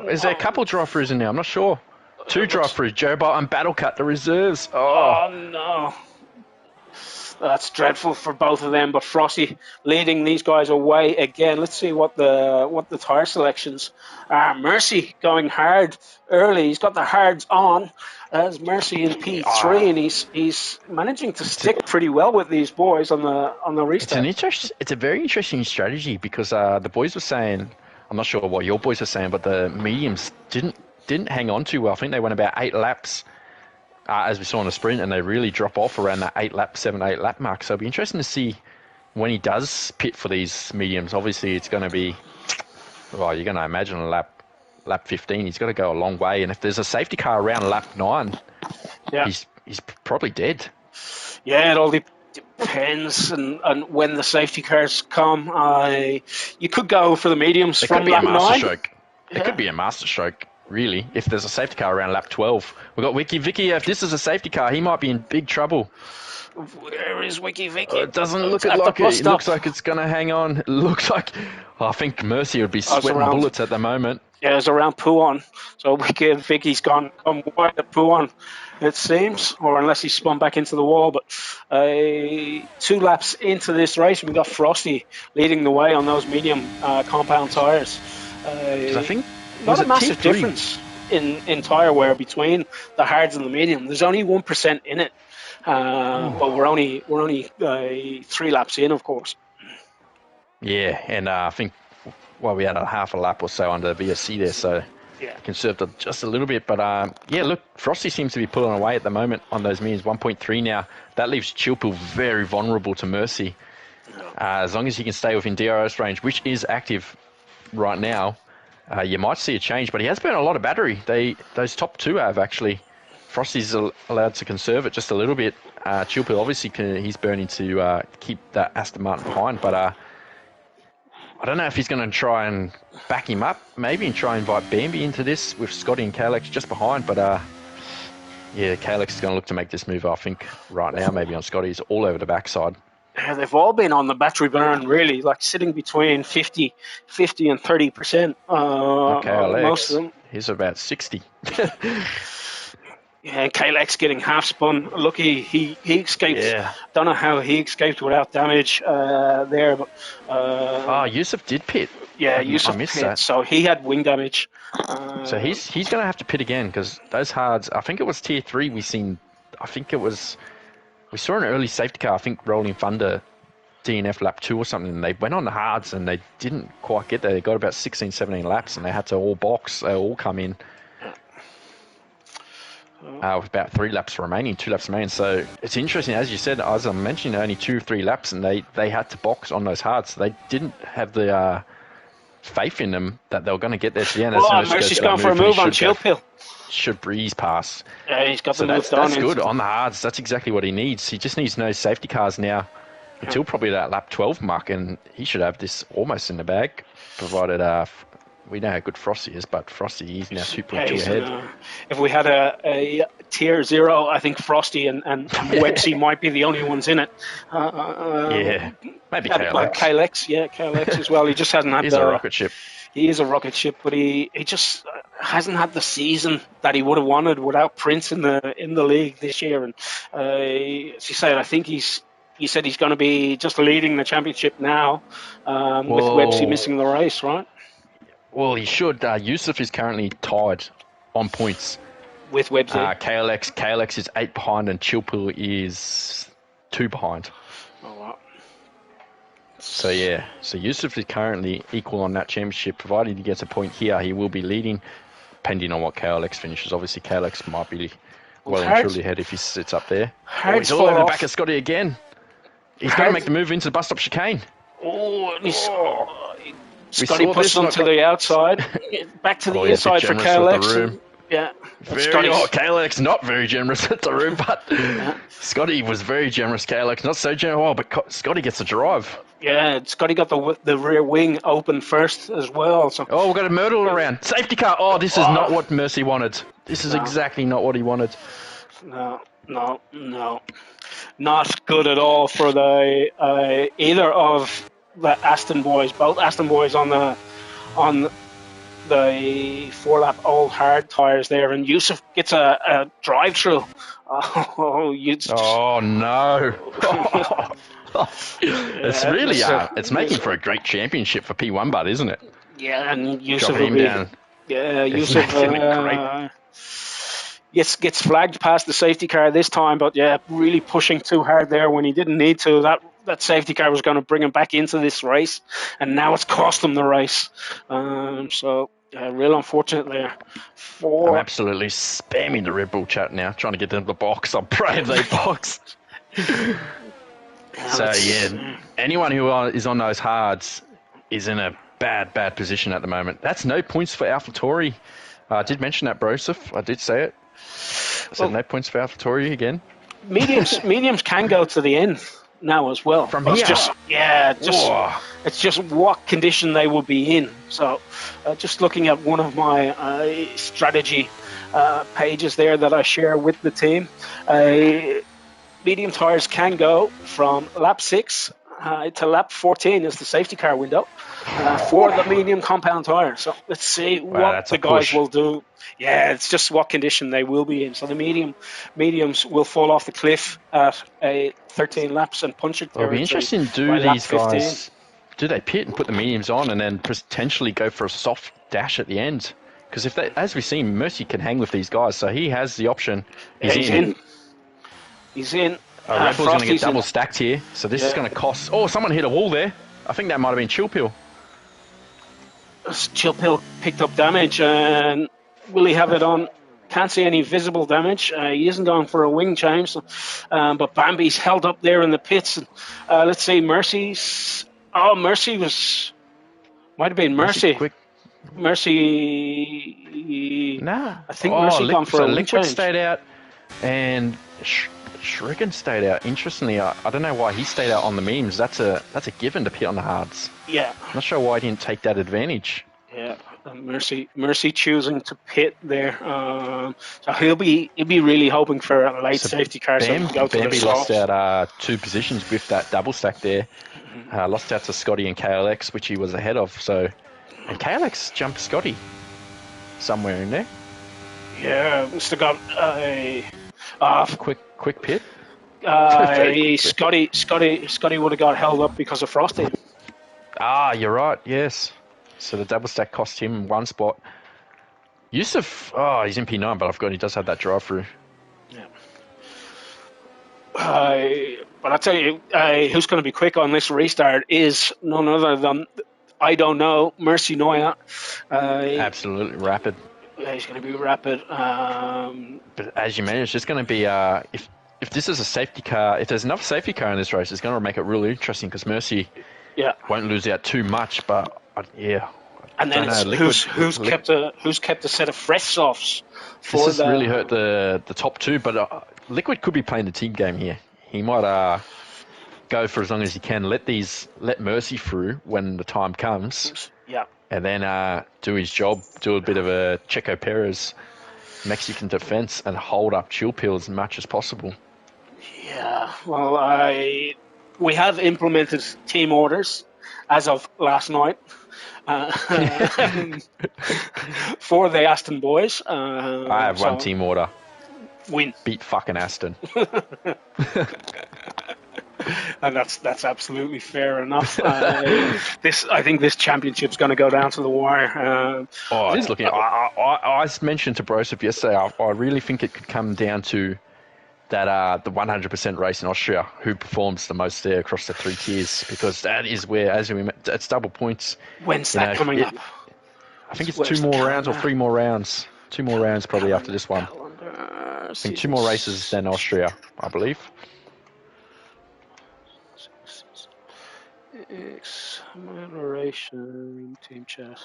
Is there a couple drive-throughs in there? I'm not sure. 2 drive-throughs. Jobot and Battle Cut, the reserves. Oh no. That's dreadful for both of them, but Frosty leading these guys away again. Let's see what the tire selections are. Mercy going hard early. He's got the hards on as Mercy in P3, and he's managing to stick pretty well with these boys on the restart. It's a very interesting strategy because the boys were saying, I'm not sure what your boys are saying, but the mediums didn't hang on too well. I think they went about 8 laps. As we saw in the sprint, and they really drop off around that 7, 8 lap mark. So it'll be interesting to see when he does pit for these mediums. Obviously, it's going to be, you're going to imagine a lap 15. He's got to go a long way, and if there's a safety car around lap 9, he's probably dead. Yeah, it all depends on when the safety cars come. You could go for the mediums from lap 9. It could be a master stroke. Really, if there's a safety car around lap 12. We've got Wiki Vicky. If this is a safety car, he might be in big trouble. Where is Wiki Vicky? It doesn't look like it. It looks like it's going to hang on. It looks like... I think Mercy would be sweating bullets at the moment. Yeah, it was around Puon. So we think he's gone wide at Puon, it seems, or unless he's spun back into the wall. But 2 laps into this race, we got Frosty leading the way on those medium compound tyres. Because I think Not a it Tier massive 3? difference in tyre wear between the hards and the medium. There's only 1% in it, but we're only 3 laps in, of course. Yeah, and I think we had a half a lap or so under VSC there, so Yeah. conserved just a little bit. But yeah, look, Frosty seems to be pulling away at the moment on those mediums. 1.3 now. That leaves Chilpil very vulnerable to Mercy. As long as he can stay within DRS range, which is active right now, you might see a change. But he has burned a lot of battery. Those top 2 have actually. Frosty's allowed to conserve it just a little bit. Chilpil obviously he's burning to keep that Aston Martin behind, but I don't know if he's going to try and back him up, maybe, and try and invite Bambi into this with Scotty and KLX just behind. But yeah, KLX is going to look to make this move, I think, right now. Maybe on Scotty's all over the backside. Yeah, they've all been on the battery burn, really, like sitting between 50 and 30%. KLX, most of them. He's about 60. Yeah, KLX getting half spun. Lucky he escaped. Yeah. Don't know how he escaped without damage there. But Yusuf did pit. yeah, I Yusuf missed pit, that. so he had wing damage. So he's going to have to pit again because those hards. I think it was Tier 3. We saw an early safety car. I think Rolling Thunder DNF lap 2 or something. And they went on the hards and they didn't quite get there. They got about 16, 17 laps and they had to all box. They all come in. With about 3 laps remaining, 2 laps remaining. So it's interesting, as you said, as I mentioned, only 2 or 3 laps, and they had to box on those hards. So they didn't have the faith in them that they were going to get there to the end. Well, Mercy's gone for a move on Chilpil. Should breeze past. Yeah, he's got the move down. That's good on the hards. That's exactly what he needs. He just needs no safety cars now until probably that lap 12 mark, and he should have this almost in the bag, provided we know how good Frosty is, but Frosty is now 2.2 ahead. If we had a Tier 0, I think Frosty and Websy might be the only ones in it. Yeah, maybe KLX. KLX as well. He just hasn't had He's a rocket ship. He is a rocket ship, but he just hasn't had the season that he would have wanted without Prince in the league this year. And as you said, I think he said he's going to be just leading the championship now, with Websy missing the race, right? Well, he should. Yusuf is currently tied on points with Websy. KLX is 8 behind and Chilpil is 2 behind. Oh, wow. So yeah, Yusuf is currently equal on that championship. Provided he gets a point here, he will be leading, depending on what KLX finishes. Obviously, KLX might be well and truly ahead if he sits up there. He's all over the back of Scotty again. He's going to make the move into the bus stop chicane. Scotty pushed him to the outside, back to the inside for KLX. Yeah, KLX not very generous at the room, but Scotty was very generous. KLX not so generous. Oh, but Scotty gets a drive. Yeah, Scotty got the rear wing open first as well. So. Oh, we've got a Myrtle around. Safety car. Oh, this is not what Mercy wanted. This is exactly not what he wanted. No. Not good at all for the either of the Aston boys. Both Aston boys on the 4-lap old hard tyres there, and Yusuf gets a drive-through. Oh no! It's really it's making for a great championship for P1, bud, isn't it? Yeah, and Yusuf dropping him down. Yeah, Yusuf gets flagged past the safety car this time, but yeah, really pushing too hard there when he didn't need to. That safety car was going to bring him back into this race, and now it's cost him the race. So real unfortunate there. I'm absolutely spamming the Red Bull chat now, trying to get them to the box. I'm praying they box. So yeah, anyone who is on those hards is in a bad position at the moment. That's no points for AlphaTauri. I did mention that, Broseph. I did say it. I said no points for AlphaTauri again. Mediums can go to the end now as well. From here? It's just what condition they will be in. So just looking at one of my strategy pages there that I share with the team, medium tyres can go from lap 6 to lap 14 is the safety car window for the medium compound tyre. So let's see what that's the a guys push. will do. Yeah, it's just what condition they will be in. So the mediums will fall off the cliff at 13 laps and puncture Well, it'll be territory interesting. by Do lap these 15. guys do they pit and put the mediums on and then potentially go for a soft dash at the end? Because if they, as we've seen, Mercy can hang with these guys, so he has the option. Yeah, he's in. He's in. Red Bull's going to get Frosty's double in. stacked here, so this is Yeah. going to cost. Oh, someone hit a wall there. I think that might have been Chill Pill. Chill Pill picked up damage, and will he have it on? Can't see any visible damage. He isn't going for a wing change, but Bambi's held up there in the pits. Let's see, Mercy's. Oh, Mercy might have been Mercy. Quick. Mercy. Nah. I think Mercy gone for a wing Liquid change. stayed out, and Shuriken stayed out. Interestingly, I don't know why he stayed out on the memes. That's a given to pit on the hards. Yeah. Not sure why he didn't take that advantage. Yeah, Mercy choosing to pit there. So he'll be really hoping for a late safety car so he can go to the Bambi lost softs. out 2 positions with that double stack there. Lost out to Scotty and KLX, which he was ahead of. So, and KLX jumped Scotty somewhere in there. Yeah, must have got a Quick pit. Scotty would have got held up because of Frosty. You're right. Yes. So the double stack cost him 1 spot. Yusuf, he's in P9, but I forgot he does have that drive through. Yeah. But I tell you, who's going to be quick on this restart is none other than, I don't know, Mercy Noya. Absolutely rapid. Yeah, he's going to be rapid. But as you mentioned, it's just going to be if this is a safety car, if there's enough safety car in this race, it's going to make it really interesting because Mercy won't lose out too much. But and then it's who's kept a set of fresh softs for this has really hurt the top 2. But Liquid could be playing the team game here. He might go for as long as he can. Let Mercy through when the time comes. Yeah. And then do his job, do a bit of a Checo Perez Mexican defense and hold up Chill Pill as much as possible. Yeah, well, we have implemented team orders as of last night for the Aston boys. I have one team order. Win. Beat fucking Aston. And that's absolutely fair enough. I think this championship's going to go down to the wire. It's looking. I mentioned to Broseph yesterday. I really think it could come down to that the 100% race in Austria. Who performs the most there across the 3 tiers? Because that is where, it's double points. When's that coming up? I think it's 2 more rounds or 3 more rounds. 2 more rounds probably after this one. I think 2 more races than Austria, I believe. Moderation, team chat,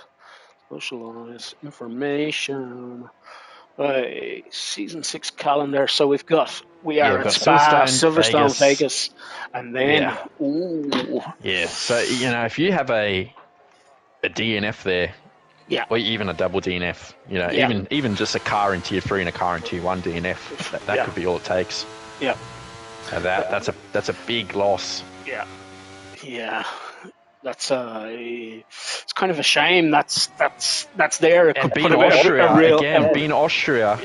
socialize, information, season 6 calendar. So we are at Spa, Silverstone, Vegas, and then So if you have a DNF there, or even a double DNF, even just a car in tier 3 and a car in tier 1 DNF, that could be all it takes. Yeah, and that's a big loss. Yeah. That's it's kind of a shame. That's there. It and could being put Austria, being Austria,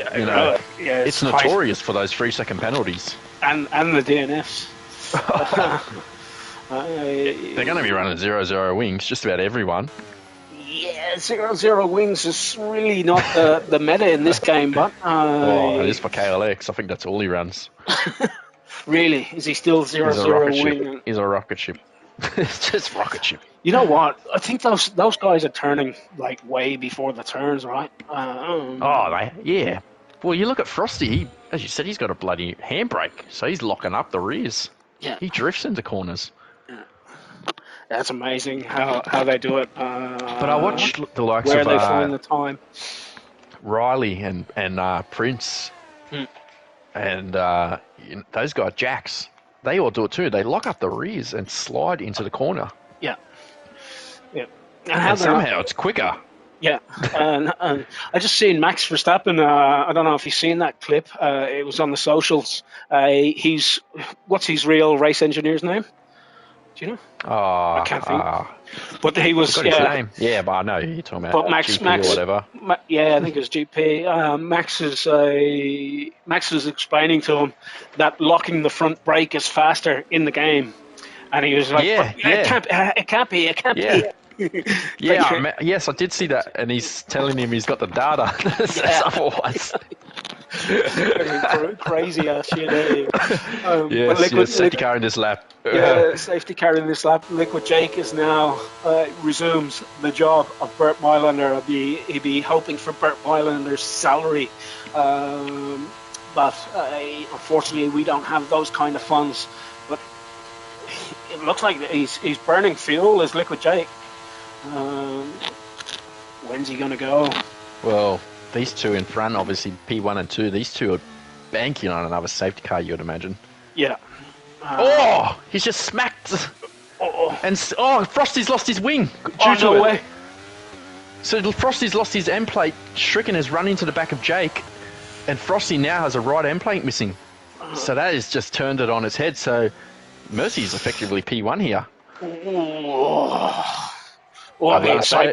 it's notorious for those 3-second penalties. And the DNFs. They're going to be running 0-0 wings, just about everyone. Yeah, 0-0 wings is really not the meta in this game, but it is for KLX. I think that's all he runs. Really, is he still 0-0 wing? He's a rocket ship. It's just rocket ship. You know what? I think those guys are turning like way before the turns, right? Yeah. Well, you look at Frosty. As you said, he's got a bloody handbrake, so he's locking up the rears. Yeah. He drifts into corners. Yeah. That's amazing how they do it. But I watched the likes where of they find the time. Riley and Prince, and those guys, Jax. They all do it too. They lock up the rears and slide into the corner. Yeah. And somehow it's quicker. Yeah. And I just seen Max Verstappen. I don't know if you've seen that clip. It was on the socials. What's his real race engineer's name? Do Do you know? Oh, I can't think. But he was, got his name. Yeah, but I know you're talking about but GP or whatever. Yeah, I think it was GP. Max was explaining to him that locking the front brake is faster in the game, and he was like, Yeah, it can't be. yeah. Like, Yes, I did see that, and he's telling him he's got the data that says otherwise. Crazy ass shit. But Yes, safety car in this lap. Yeah, safety car in this lap. Liquid Jake is now resumes the job of Bert Mylander. He'd be hoping for Bert Mylander's salary, but unfortunately we don't have those kind of funds. But it looks like he's burning fuel as Liquid Jake. When's he gonna go? Well, these two in front, obviously P1 and 2, these two are banking on another safety car, you'd imagine. Yeah. He's just smacked. And Frosty's lost his wing No way. So Frosty's lost his end plate. Stricken has run into the back of Jake, and Frosty now has a right end plate missing. So that has just turned it on its head. So Mercy's effectively P1 here.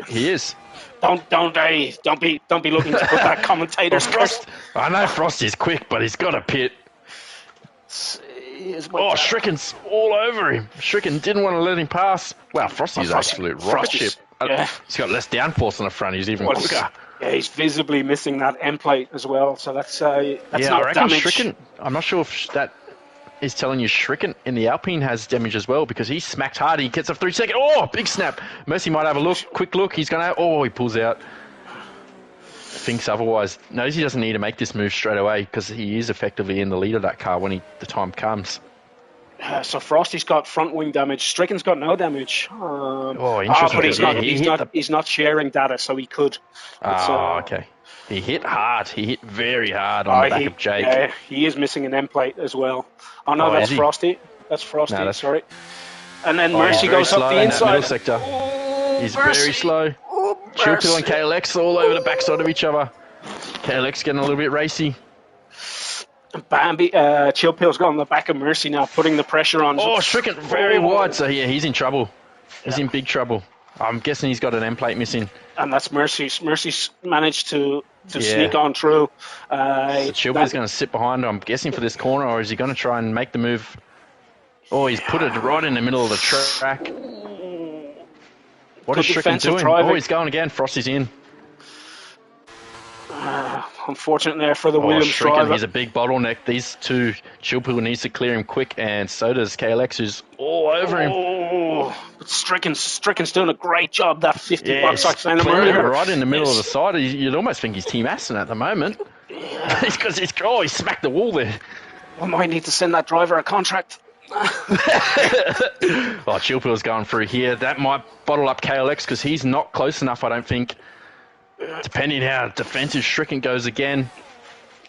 He is. Don't be looking to put that commentator's curse. I know Frosty's quick, but he's got a pit. Stricken's all over him. Stricken didn't want to let him pass. Wow, Frosty's absolute rocket ship. Yeah. He's got less downforce on the front. He's even quicker. Yeah, he's visibly missing that end plate as well. So that's not I reckon damage. Stricken. I'm not sure if that is telling you Stricken in the Alpine has damage as well, because he smacked hard. He gets a 3 second. Big snap. Mercy might have a quick look. He's going to. He pulls out. Thinks otherwise. Knows he doesn't need to make this move straight away because he is effectively in the lead of that car when the time comes. So Frosty's got front wing damage. Stricken's got no damage. Interesting. But he's not sharing data, so he could. Okay. He hit hard. He hit very hard on the back of Jake. Yeah, he is missing an end plate as well. Oh no, that's Frosty. That's Frosty. No, sorry. And then Mercy goes up the inside. Middle sector. He's very slow. Chilpill and KLX all over the backside of each other. KLX getting a little bit racy. Bambi, Chilpill's got on the back of Mercy now, putting the pressure on. Stricken very wide. So yeah, he's in trouble. He's in big trouble. I'm guessing he's got an end plate missing. And that's Mercy's. Mercy's managed to sneak on through. So Chilpill's going to sit behind him, I'm guessing, for this corner, or is he going to try and make the move? He's put it right in the middle of the track. What is Stricken doing? Driving. He's going again. Frosty's in. Unfortunate there for the Williams driver. He's a big bottleneck. These two, Chilpill needs to clear him quick, and so does KLX, who's all over him. But Stricken's doing a great job. That 50 bucks I sent him earlier. Right in the middle of the side. You'd almost think he's Team Aston at the moment. Yeah. Because he smacked the wall there. I might need to send that driver a contract. Chilpill's going through here. That might bottle up KLX because he's not close enough, I don't think. Depending how defensive Stricken goes again.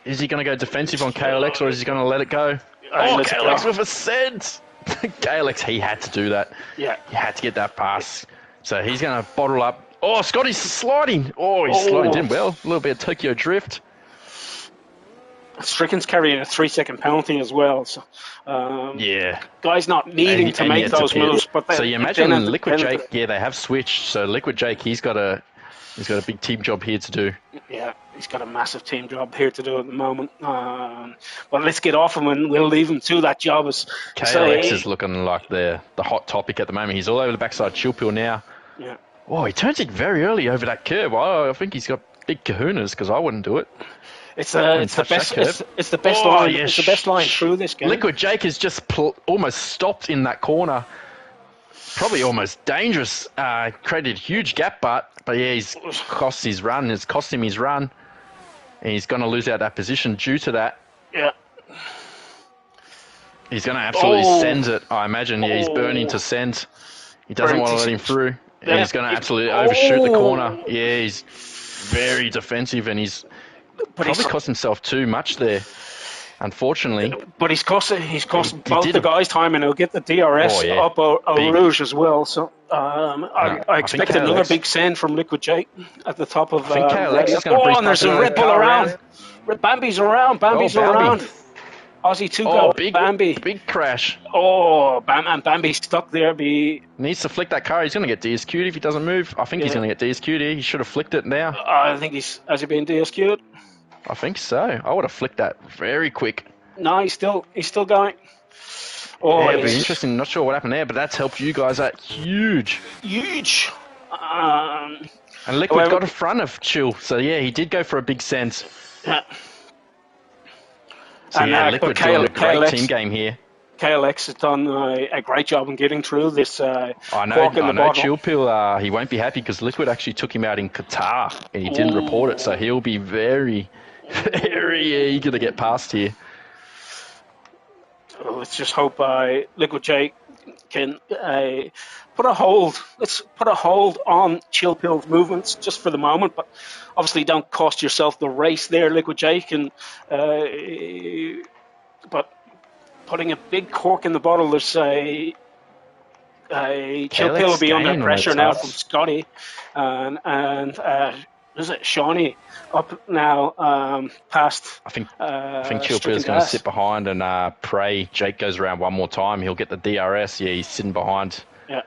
Is he going to go defensive on KLX or is he going to let it go? KLX with a sense. KLX, he had to do that. Yeah. He had to get that pass. So he's going to bottle up. Scotty's sliding. He's sliding in well. A little bit of Tokyo drift. Stricken's carrying a 3 second penalty as well. So, guys not needing to make those moves. But so you imagine Liquid Jake, they have switched. So Liquid Jake, he's got a big team job here to do. Yeah, he's got a massive team job here to do at the moment. But let's get off him and we'll leave him to that job. KLX is looking like the hot topic at the moment. He's all over the backside. Chilpill now. Yeah. He turns it very early over that curve. I think he's got big kahunas because I wouldn't do it. It's the best. It's the best line. It's the best line through this game. Liquid Jake has just almost stopped in that corner. Probably almost dangerous. Created a huge gap, but he's cost his run. It's cost him his run, and he's going to lose out that position due to that. Yeah. He's going to absolutely send it. I imagine. Yeah, he's burning to send. He doesn't want to let him through. And he's going to absolutely overshoot the corner. Yeah, he's very defensive, and he's probably cost himself too much there, unfortunately. But he's cost both the guys time, and he'll get the DRS up Eau Rouge as well. So I expect another big send from Liquid Jake at the top of. I think KLX is going to and there's a Red Bull around. Bambi's around. Bambi's around. Aussie 2 Oh, go. Bambi. big crash. Oh, and Bambi stuck there. Needs to flick that car. He's going to get DSQ'd if he doesn't move. I think he's going to get DSQ'd here. He should have flicked it now. I think has he been DSQ'd? I think so. I would have flicked that very quick. No, he's still going. Oh, yeah, it'd be interesting. Not sure what happened there, but that's helped you guys out huge. Huge. And Liquid got in front of Chill, so yeah, he did go for a big sense. Yeah. So yeah, Liquid doing a great team game here. KLX has done a great job in getting through this. I know Chill Pill, he won't be happy because Liquid actually took him out in Qatar and he didn't report it, so he'll be very, very eager to get past here. Let's just hope Liquid Jake can put a hold. Let's put a hold on Chill Pill's movements just for the moment, but obviously don't cost yourself the race there, Liquid Jake. And but putting a big cork in the bottle, there's Chill Pill will be under pressure now from Scotty, and is it Shawnee up now past? I think Chill Pill's going to sit behind and pray Jake goes around one more time. He'll get the DRS. Yeah, he's sitting behind. Yeah.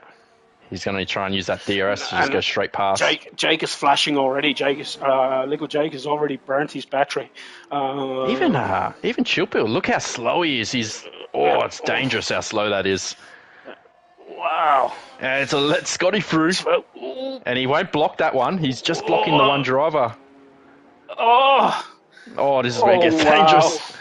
He's going to try and use that DRS to just go straight past. Jake is flashing already. Liquid Jake has already burnt his battery. Even Chill Pill, look how slow he is. It's dangerous how slow that is. Wow. And so let Scotty through. And he won't block that one. He's just blocking the one driver. This is where it gets dangerous.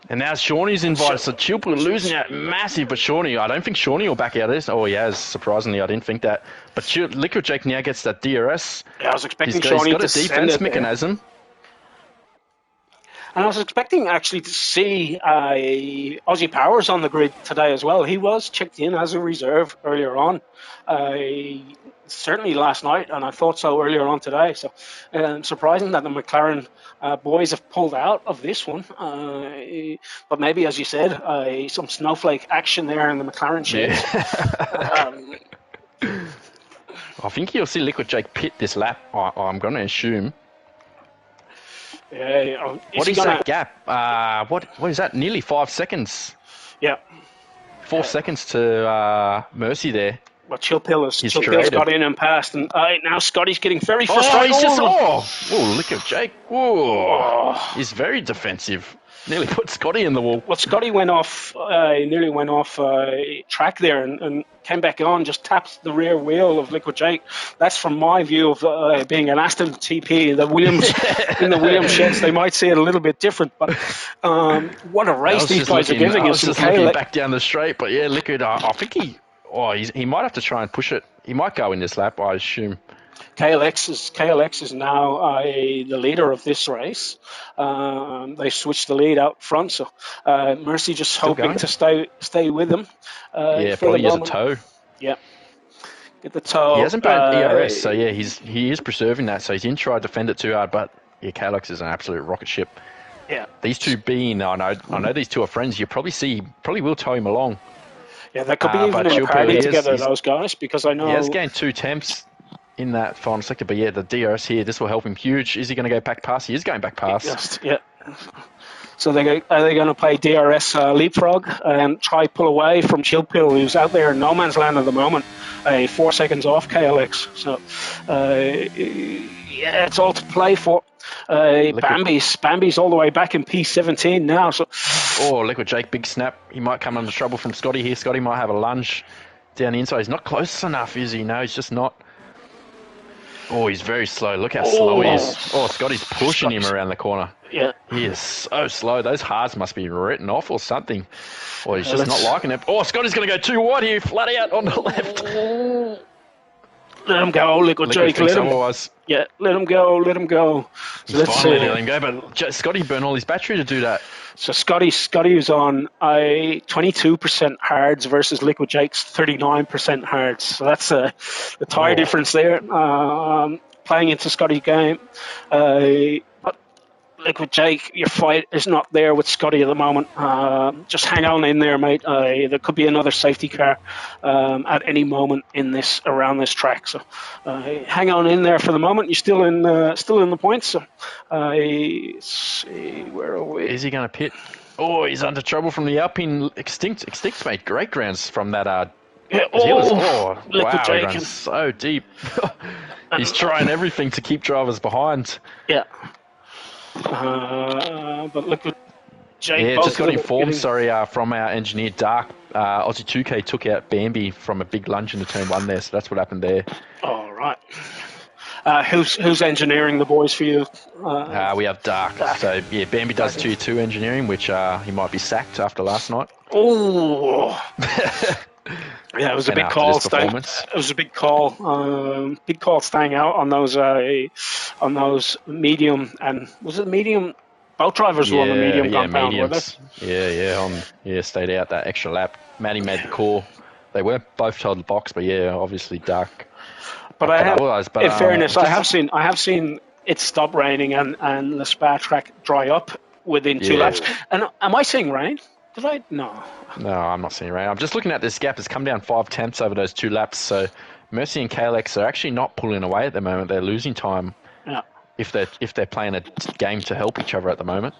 And now Shawnee's invited, so Chill Pill losing out massive, but Shawnee, I don't think Shawnee will back out of this. Oh, he has, surprisingly, I didn't think that. But Liquid Jake now gets that DRS. Yeah, I was expecting Shawnee to He's got a defense mechanism. And I was expecting actually to see Aussie Powers on the grid today as well. He was checked in as a reserve earlier on, certainly last night, and I thought so earlier on today. So surprising that the McLaren boys have pulled out of this one. But maybe, as you said, some snowflake action there in the McLaren sheds. Yeah. I think you'll see Liquid Jake pit this lap, I'm going to assume. Yeah, what is that gap? What is that? Nearly 5 seconds. Yeah. 4 seconds to Mercy there. Well, Chill Pill's got in and passed, and now Scotty's getting very frustrated. Liquid Jake. He's very defensive. Nearly put Scotty in the wall. Well, Scotty nearly went off track there and came back on, just tapped the rear wheel of Liquid Jake. That's from my view of being an Aston TP in the Williams sheds. They might see it a little bit different, but what a race these guys are giving us. I was just looking back down the straight, but yeah, Liquid, I think he might have to try and push it. He might go in this lap, I assume. KLX is now the leader of this race. They switched the lead out front, so Mercy just hoping to stay with them. Probably has a toe. Yeah, get the toe. He hasn't burnt ERS, so yeah, he is preserving that. So he didn't try to defend it too hard, but yeah, KLX is an absolute rocket ship. Yeah, these two I know these two are friends. You probably will tow him along. Yeah, that could be even in a party together, those guys, because I know he has gained 2 temps in that final sector, but yeah, the DRS here, this will help him huge. Is he going to go back past? He is going back past. Yeah. So are they going to play DRS leapfrog and try pull away from Chill Pill, who's out there in no man's land at the moment, 4 seconds off KLX. So it's all to play for. Bambi's all the way back in P17 now. So Liquid Jake, big snap. He might come under trouble from Scotty here. Scotty might have a lunge down the inside. He's not close enough, is he? No, he's just not. He's very slow. Look how slow he is. Scotty's pushing him around the corner. Yeah. He is so slow. Those hards must be written off or something. He's just not liking it. Scotty's going to go too wide here, flat out on the left. Let him go, Liquid Jake. Let him go. So He's finally letting him go, but Scotty burned all his battery to do that. So Scotty was on 22% hards versus Liquid Jake's 39% hards. So that's the tire difference there. Playing into Scotty's game. But Liquid Jake, your fight is not there with Scotty at the moment. Just hang on in there, mate. There could be another safety car at any moment in this around this track. So hang on in there for the moment. You're still in the points. So let's see, where are we? Is he going to pit? Oh, he's under trouble from the Alpine Extinct. Extinct made great grounds from that. Yeah, wow, Jake. he runs so deep. He's trying everything to keep drivers behind. Yeah. But Liquid Jake. Yeah, just got informed, from our engineer, Dark. Aussie 2K took out Bambi from a big lunge into turn 1 there, so that's what happened there. All right. Who's engineering the boys for you? We have Dark. So, yeah, Bambi does Tier 2 engineering, which he might be sacked after last night. Oh. Yeah, it was a big call. It was a big call. Big call staying out on those medium, and was it medium? Both drivers were on the medium compound, mediums. Were they? Stayed out that extra lap. Matty made the call. They weren't both told the box, but obviously Dark. But in fairness, I have seen it stop raining and the Spa track dry up within 2 laps. And am I seeing rain? Did I? No. No, I'm not seeing rain. I'm just looking at this gap. It's come down 5/10 over those 2 laps. So Mercy and KLX are actually not pulling away at the moment. They're losing time. Yeah. If they're playing a game to help each other at the moment.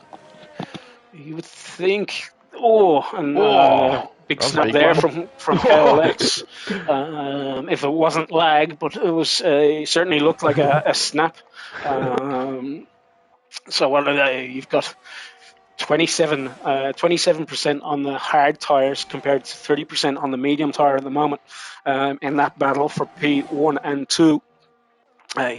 You would think. Big snap there from KLX. If it wasn't lag, but it was certainly looked like a snap. So what are they? You've got 27% on the hard tires compared to 30% on the medium tire at the moment in that battle for P1 and 2.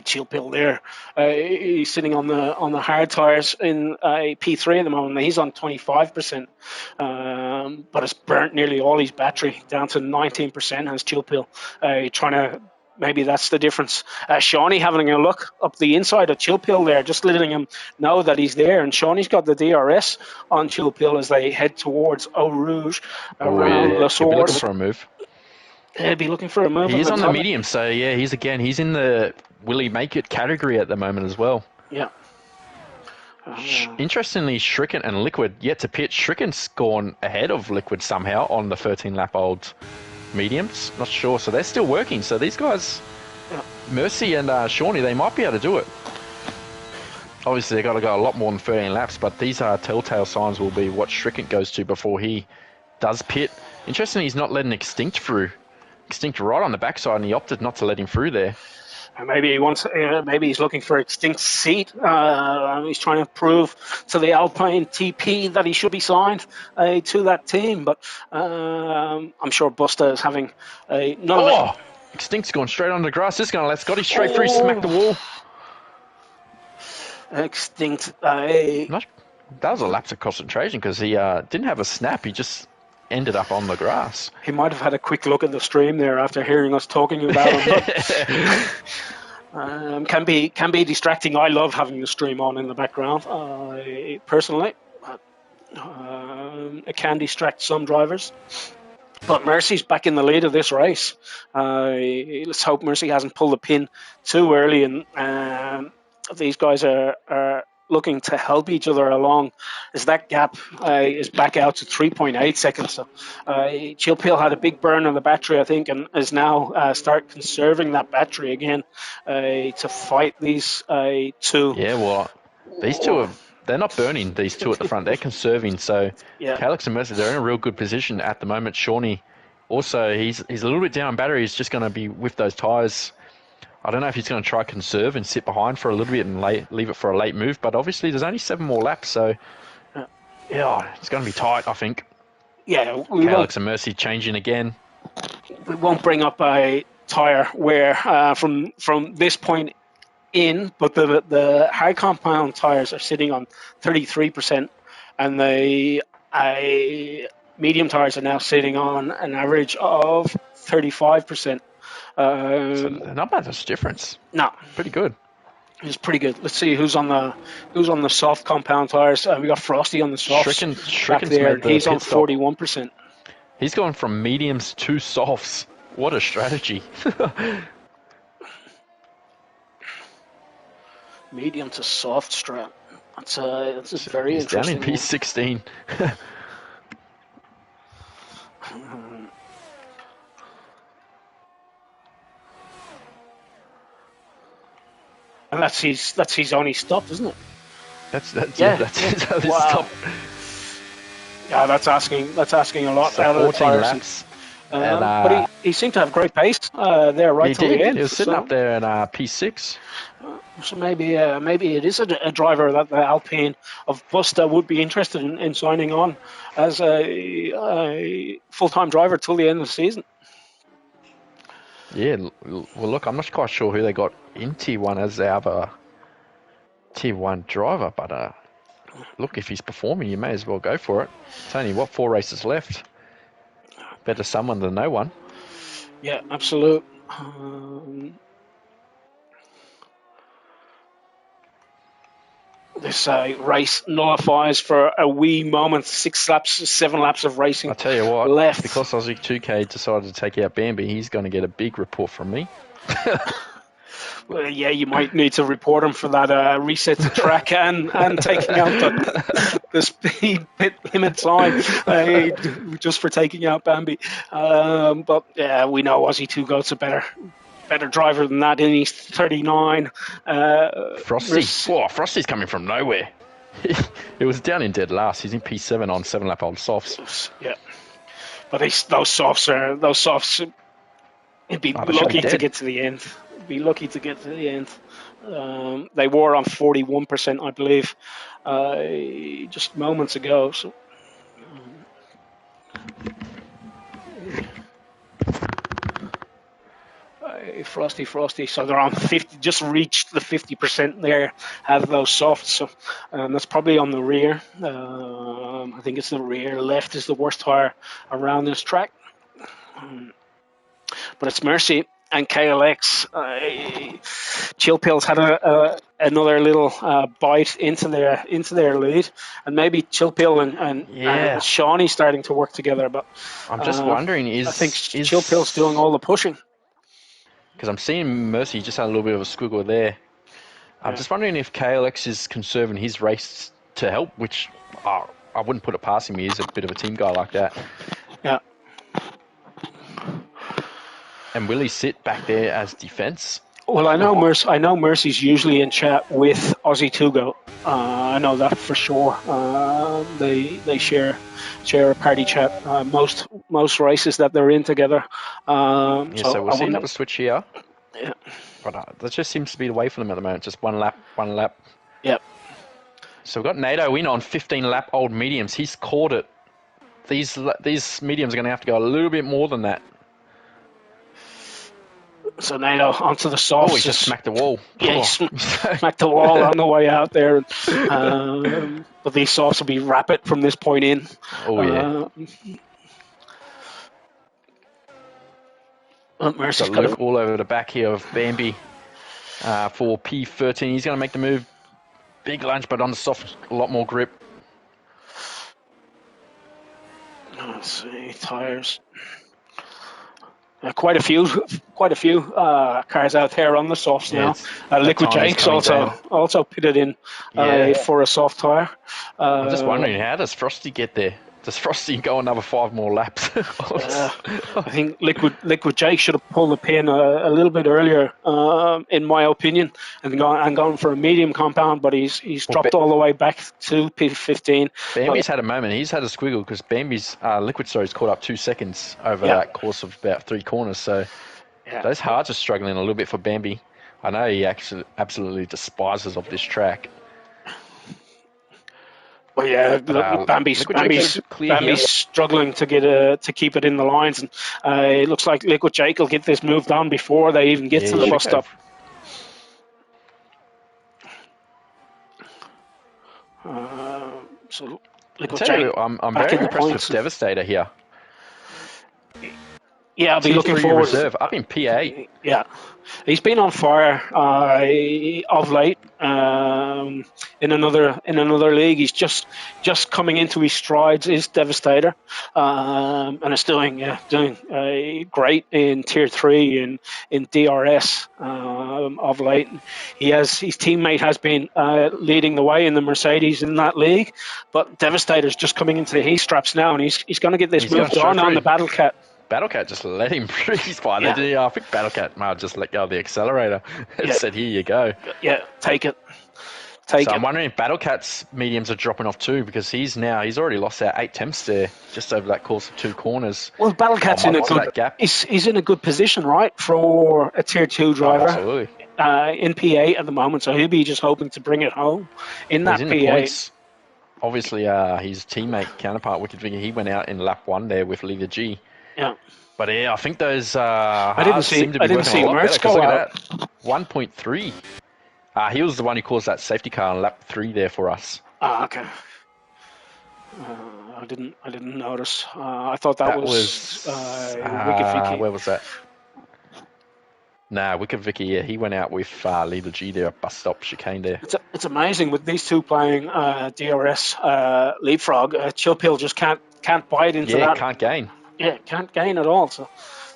Chill Pill there. He's sitting on the hard tires in P3 at the moment. He's on 25%, but it's burnt nearly all his battery down to 19%. Has Chill Pill trying to. Maybe that's the difference. Shawnee having a look up the inside of Chill Pill there, just letting him know that he's there. And Shawnee's got the DRS on Chill Pill as they head towards Eau Rouge around La Source. Looking for a move. He'd be looking for a move. He's on the medium, so he's in the will he make it category at the moment as well. Yeah. Interestingly, Shrikken and Liquid yet to pit. Shricken's gone ahead of Liquid somehow on the 13-lap-old mediums. Not sure, so they're still working. So these guys, Mercy and Shawnee, they might be able to do it. Obviously, they've got to go a lot more than 13 laps, but these are telltale signs will be what Shrikken goes to before he does pit. Interestingly, he's not letting Extinct through. Extinct right on the backside, and he opted not to let him through there. Maybe he wants. Maybe he's looking for Extinct's seat. He's trying to prove to the Alpine TP that he should be signed to that team. But I'm sure Buster is having none of it. Extinct's going straight on the grass. This is going to let Scotty straight through, smack the wall. Extinct. That was a lapse of concentration because he didn't have a snap. He just ended up on the grass. He might have had a quick look at the stream there after hearing us talking about him. Can be distracting. I love having the stream on in the background. Personally, it can distract some drivers. But Mercy's back in the lead of this race. Let's hope Mercy hasn't pulled the pin too early, and these guys are looking to help each other along as that gap is back out to 3.8 seconds. So Chill Pill had a big burn on the battery, I think, and is now start conserving that battery again to fight these two. Yeah, well, these two they're not burning, these two at the front. They're conserving. So Calix and Mercy, they're in a real good position at the moment. Shawnee also, he's a little bit down on battery. He's just going to be with those tyres. I don't know if he's going to try conserve and sit behind for a little bit and leave it for a late move, but obviously there's only 7 more laps, so it's going to be tight, I think. Yeah, Calix and Mercy changing again. We won't bring up a tyre where from this point in, but the high compound tyres are sitting on 33%, and the medium tyres are now sitting on an average of 35%. So not much of a difference. No, pretty good. It's pretty good. Let's see who's on the soft compound tires. We got Frosty on the softs back there. He's on 41%. He's going from mediums to softs. What a strategy! Medium to soft strap. That's a very He's down in interesting one. P16. And that's his only stop, isn't it? That's his Wow. stop. Yeah, that's asking a lot So out of the 14 tires. laps. And, But he seemed to have great pace there right he till did. the end. He was sitting up there in P6. So maybe it is a driver that the Alpine of Busta would be interested in signing on as a full-time driver till the end of the season. Yeah, well, look, I'm not quite sure who they got in T1 as their other T1 driver, but look, if he's performing, you may as well go for it. It's only, 4 races left? Better someone than no one. Yeah, absolute. This race nullifies for a wee moment. 7 laps of racing I tell you what, left. because Aussie 2K decided to take out Bambi, he's going to get a big report from me. Well, yeah, you might need to report him for that reset to track and taking out the speed limit sign just for taking out Bambi. But yeah, we know Aussie 2 Goat's a better driver than that, and he's 39. Frosty's coming from nowhere. It was down in dead last. He's in P7 on 7-lap old softs. Yeah, but those softs. He'd be lucky to get to the end. They were on 41%, I believe, just moments ago. So, Frosty. So they're on 50. Just reached the 50% there. Have those softs. So that's probably on the rear. I think it's the rear. Left is the worst tire around this track. But it's Mercy and KLX. Chill Pills had another little bite into their lead, and maybe Chill Pill and Shawnee starting to work together. But I'm just wondering, I think Chill Pill's doing all the pushing. Because I'm seeing Mercy just had a little bit of a squiggle there. I'm just wondering if KLX is conserving his race to help, which I wouldn't put it past him. He is a bit of a team guy like that. Yeah. And will he sit back there as defence? Well, I know Mercy's usually in chat with Aussie 2 Goat. I know that for sure. They share a party chat most races that they're in together. So we'll see another switch here. Yeah. But that just seems to be the way for them at the moment. Just one lap. Yep. So we've got NATO in on 15-lap old mediums. He's caught it. These mediums are going to have to go a little bit more than that. So NATO onto the softs. Oh, he just smacked the wall. Yeah, he smacked the wall on the way out there. But these softs will be rapid from this point in. Oh, yeah. Mercy's got Luke all over the back here of Bambi for P13. He's going to make the move. Big lunge, but on the soft, a lot more grip. Let's see, tires. Quite a few cars out there on the softs now. Liquid Jake's also pitted in for a soft tire. I'm just wondering, how does Frosty get there? Does Frosty go another 5 more laps? I think Liquid Jake should have pulled the pin a little bit earlier, in my opinion, and gone for a medium compound, but he's dropped all the way back to P15. Bambi's had a moment. He's had a squiggle because Bambi's Liquid Story's caught up 2 seconds over that course of about 3 corners. So those hards are struggling a little bit for Bambi. I know he actually absolutely despises of this track. Well, yeah, Bambi's struggling to keep it in the lines, and it looks like Liquid Jake will get this moved on before they even get to the bus stop. So Liquid Jake, I'm very impressed with Devastator here. Yeah, I'll be Tier looking 3 forward. reserve up in P8. Yeah, he's been on fire of late. In another league, he's just coming into his strides. Is Devastator, and is doing great in Tier 3 in DRS of late. His teammate has been leading the way in the Mercedes in that league, but Devastator's just coming into the heat straps now, and he's going to get this He's going moved straight on through. the Battle Cat. Battlecat just let him breeze by. Yeah. I think Battlecat might have just let go of the accelerator and Yeah, said, "Here you go." yeah, take it. So Take I'm it. wondering if Battlecat's mediums are dropping off too, because he's already lost our 8 temps there just over that course of 2 corners. Well, Battlecat's in a good. That gap. He's in a good position, right, for a tier 2 Oh, driver absolutely. in P8 at the moment. So he'll be just hoping to bring it home in Well, he's that in the P8. points. Obviously, his teammate counterpart Wicked Vicky, he went out in lap 1 there with Leader G. Yeah, But yeah, I think those I didn't halves see. seem to I be didn't working a see lot better. Mertz Because go look out. at that, 1.3. He was the one who caused that safety car on lap 3 there for us. Okay. I didn't notice. I thought that was Wicked Vicky. Where was that? Nah, Wicked Vicky, yeah, he went out with Leader G there, bus stop chicane there. It's amazing with these two playing DRS leapfrog. Chillpill just can't bite into that. Can't gain. Yeah, can't gain at all. So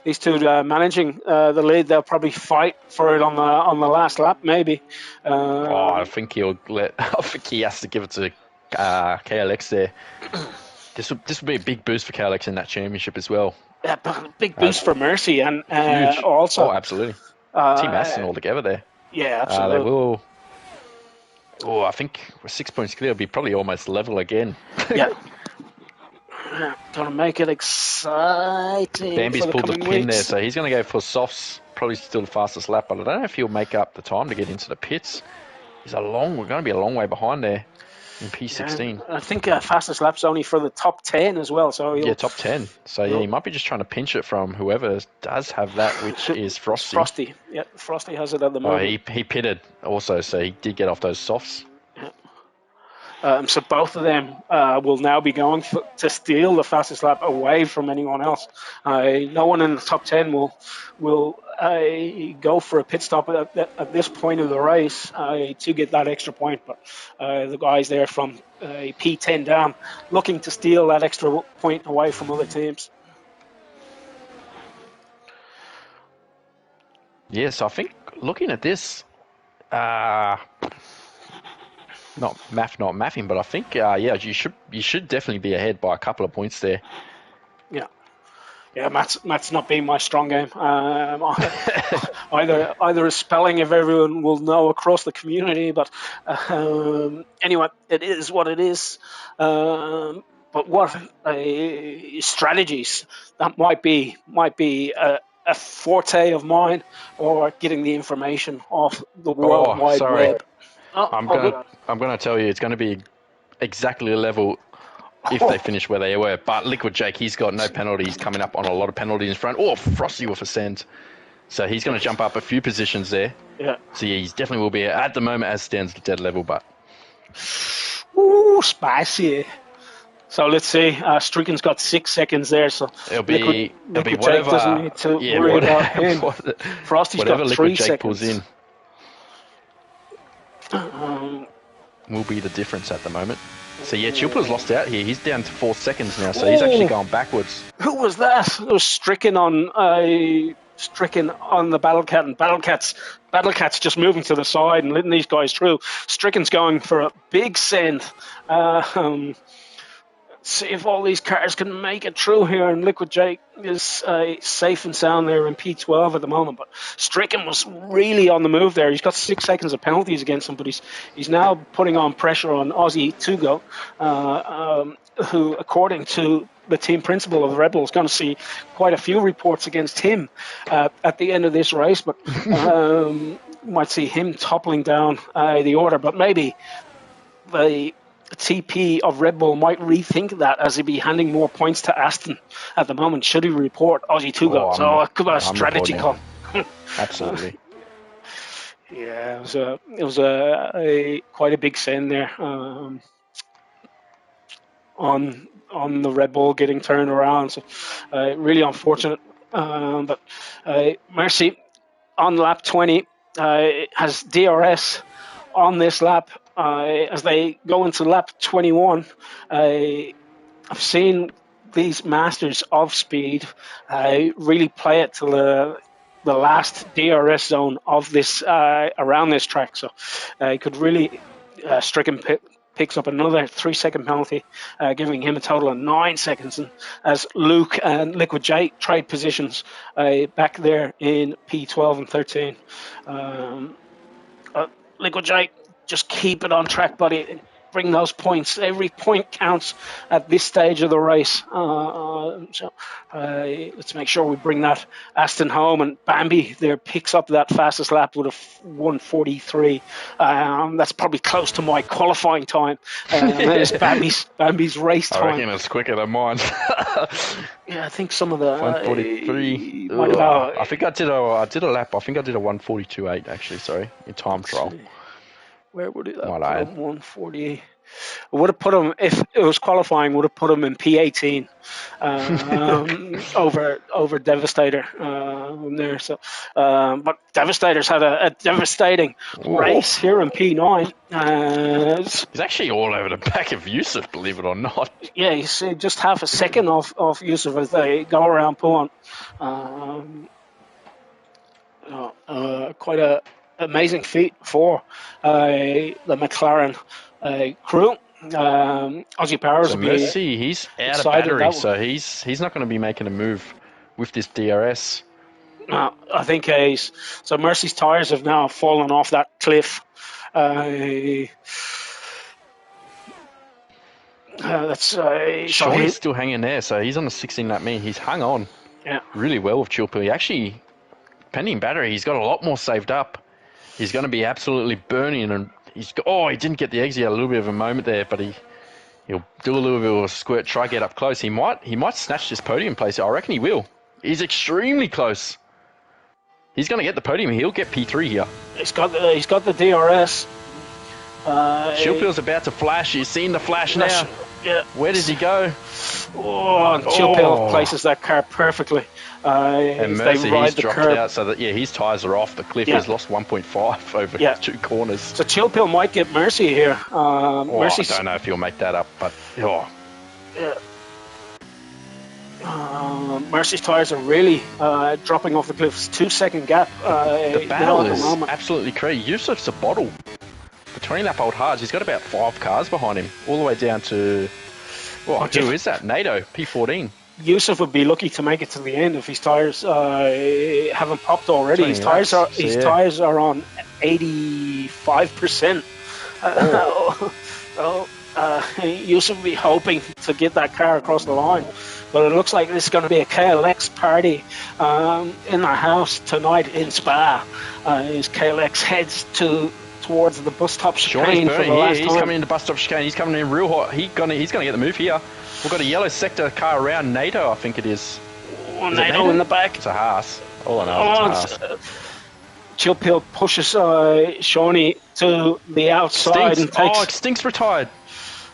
these two managing the lead, they'll probably fight for it on the last lap, maybe. I think I think he has to give it to KLX there. This would be a big boost for KLX in that championship as well. Yeah, big boost for Mercy and Huge. also. Absolutely. Team Aston all together there. Yeah, absolutely. They will. Oh, I think we're 6 points clear. It'll be probably almost level again. Yeah. Gonna make it exciting. Bambi's for the pulled the coming pin weeks. there, so he's going to go for softs. Probably still the fastest lap, but I don't know if he'll make up the time to get into the pits. We're going to be a long way behind there in P16. Yeah, I think fastest lap's only for the top 10 as well. So top 10. So he might be just trying to pinch it from whoever does have that, which is Frosty. Frosty, yeah, Frosty has it at the moment. He pitted also, so he did get off those softs. So both of them will now be going to steal the fastest lap away from anyone else. No one in the top 10 will go for a pit stop at this point of the race to get that extra point. But the guys there from P10 down looking to steal that extra point away from other teams. Yeah, so I think looking at this, not mathing, but I think you should definitely be ahead by a couple of points there. Yeah, math's not been my strong game. Either a spelling, if everyone will know across the community, but anyway, it is what it is. But what strategies that might be a forte of mine, or getting the information off the World Wide Web. I'm gonna tell you, it's going to be exactly level if they finish where they were. But Liquid Jake, he's got no penalties, coming up on a lot of penalties in front. Oh, Frosty with a send. So he's going to jump up a few positions there. Yeah. So yeah, he definitely will be at the moment as stands dead level, but. Ooh, spicy. So let's see. Streaken's got 6 seconds there, so it'll be Liquid whatever. Jake doesn't need to worry about him. Frosty's whatever got Liquid 3 Jake seconds. pulls in will be the difference at the moment. So yeah, Chilpa's lost out here. He's down to 4 seconds now, so he's actually going backwards. Who was that? It was Stricken on the Battlecat, and Battlecat's just moving to the side and letting these guys through. Stricken's going for a big send. See if all these cars can make it through here, and Liquid Jake is safe and sound there in P12 at the moment, but Stricken was really on the move there. He's got 6 seconds of penalties against him, but he's now putting on pressure on Aussie Tugo, who, according to the team principal of the Red Bull, is going to see quite a few reports against him at the end of this race, but might see him toppling down the order, but maybe the TP of Red Bull might rethink that, as he'd be handing more points to Aston at the moment, should he report Aussie Tugo. So it could be a strategy call. Absolutely. Yeah, it was a quite a big send there on the Red Bull getting turned around. So really unfortunate But Mercy on lap 20 has DRS on this lap. As they go into lap 21, I've seen these masters of speed really play it to the last DRS zone of this around this track. So could really Stricken picks up another 3-second penalty, giving him a total of 9 seconds. And as Luke and Liquid J trade positions back there in P12 and 13. Liquid J, just keep it on track, buddy. Bring those points. Every point counts at this stage of the race. So let's make sure we bring that Aston home. And Bambi there picks up that fastest lap with a 1:43. That's probably close to my qualifying time. There's Bambi's race time. I reckon it's quicker than mine. Yeah, I think some of the 1:43. I think I did a lap. I think I did a 1:42.8 actually. Sorry, in time trial. Where would it put him? 140. Would have put him, if it was qualifying, would have put him in P18 over Devastator there. So, but Devastator's had a devastating race here in P9. He's actually all over the back of Yusuf, believe it or not. Yeah, he's just half a second off Yusuf as they go around Puan. Quite a amazing feat for the McLaren crew. Aussie Powers will be Mercy, he's out of battery, so he's not going to be making a move with this DRS. No, I think so Mercy's tyres have now fallen off that cliff. He's still hanging there, so he's on the 16-lap mean. He's hung on really well with Chilpil. He actually, pending battery, he's got a lot more saved up. He's going to be absolutely burning, and he didn't get the exit. He had a little bit of a moment there, but he'll do a little bit of a squirt, try to get up close. He might snatch this podium place. I reckon he will. He's extremely close. He's going to get the podium. He'll get P3 here. He's got the DRS. Chilpil's about to flash. You've seen the flash now. Yeah. Where does he go? Chilpil places that car perfectly. And Mercy, he's dropped out, so that his tyres are off. The cliff has lost 1.5 over 2 corners. So Chilpil might get Mercy here. I don't know if he'll make that up, but Mercy's tyres are really dropping off the cliff. 2-second gap. The battle is absolutely crazy. Yusuf's a bottle. The 20-lap old hards, he's got about 5 cars behind him, all the way down to who is that? NATO P14. Yusuf would be lucky to make it to the end if his tyres haven't popped already. His tyres are on 85%. Yusuf would be hoping to get that car across the line. But it looks like this is going to be a KLX party in the house tonight in Spa. As KLX heads towards the bus stop chicane for the last time. He's coming in the bus stop chicane. He's coming in real hot. He's gonna get the move here. We've got a yellow sector car around NATO, I think it is. NATO in the back. It's a Haas. All I know is it's a Haas. Chilpil pushes Shawnee to the outside. Stinks retired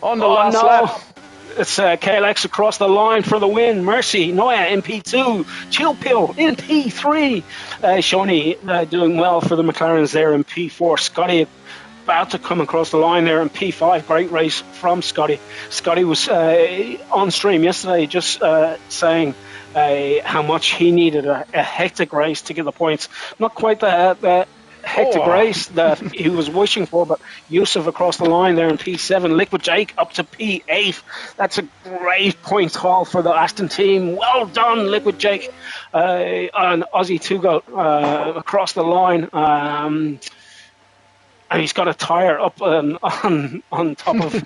on the last lap. It's KLX across the line for the win. Mercy, Noya in P2. Chilpil in P3. Shawnee doing well for the McLarens there in P4. Scotty about to come across the line there in P5. Great race from Scotty. Scotty was on stream yesterday just saying how much he needed a hectic race to get the points. Not quite the hectic race that he was wishing for, but Yusuf across the line there in P7. Liquid Jake up to P8. That's a great points haul for the Aston team. Well done, Liquid Jake. And Aussie Two-Goat across the line. And he's got a tyre up on top of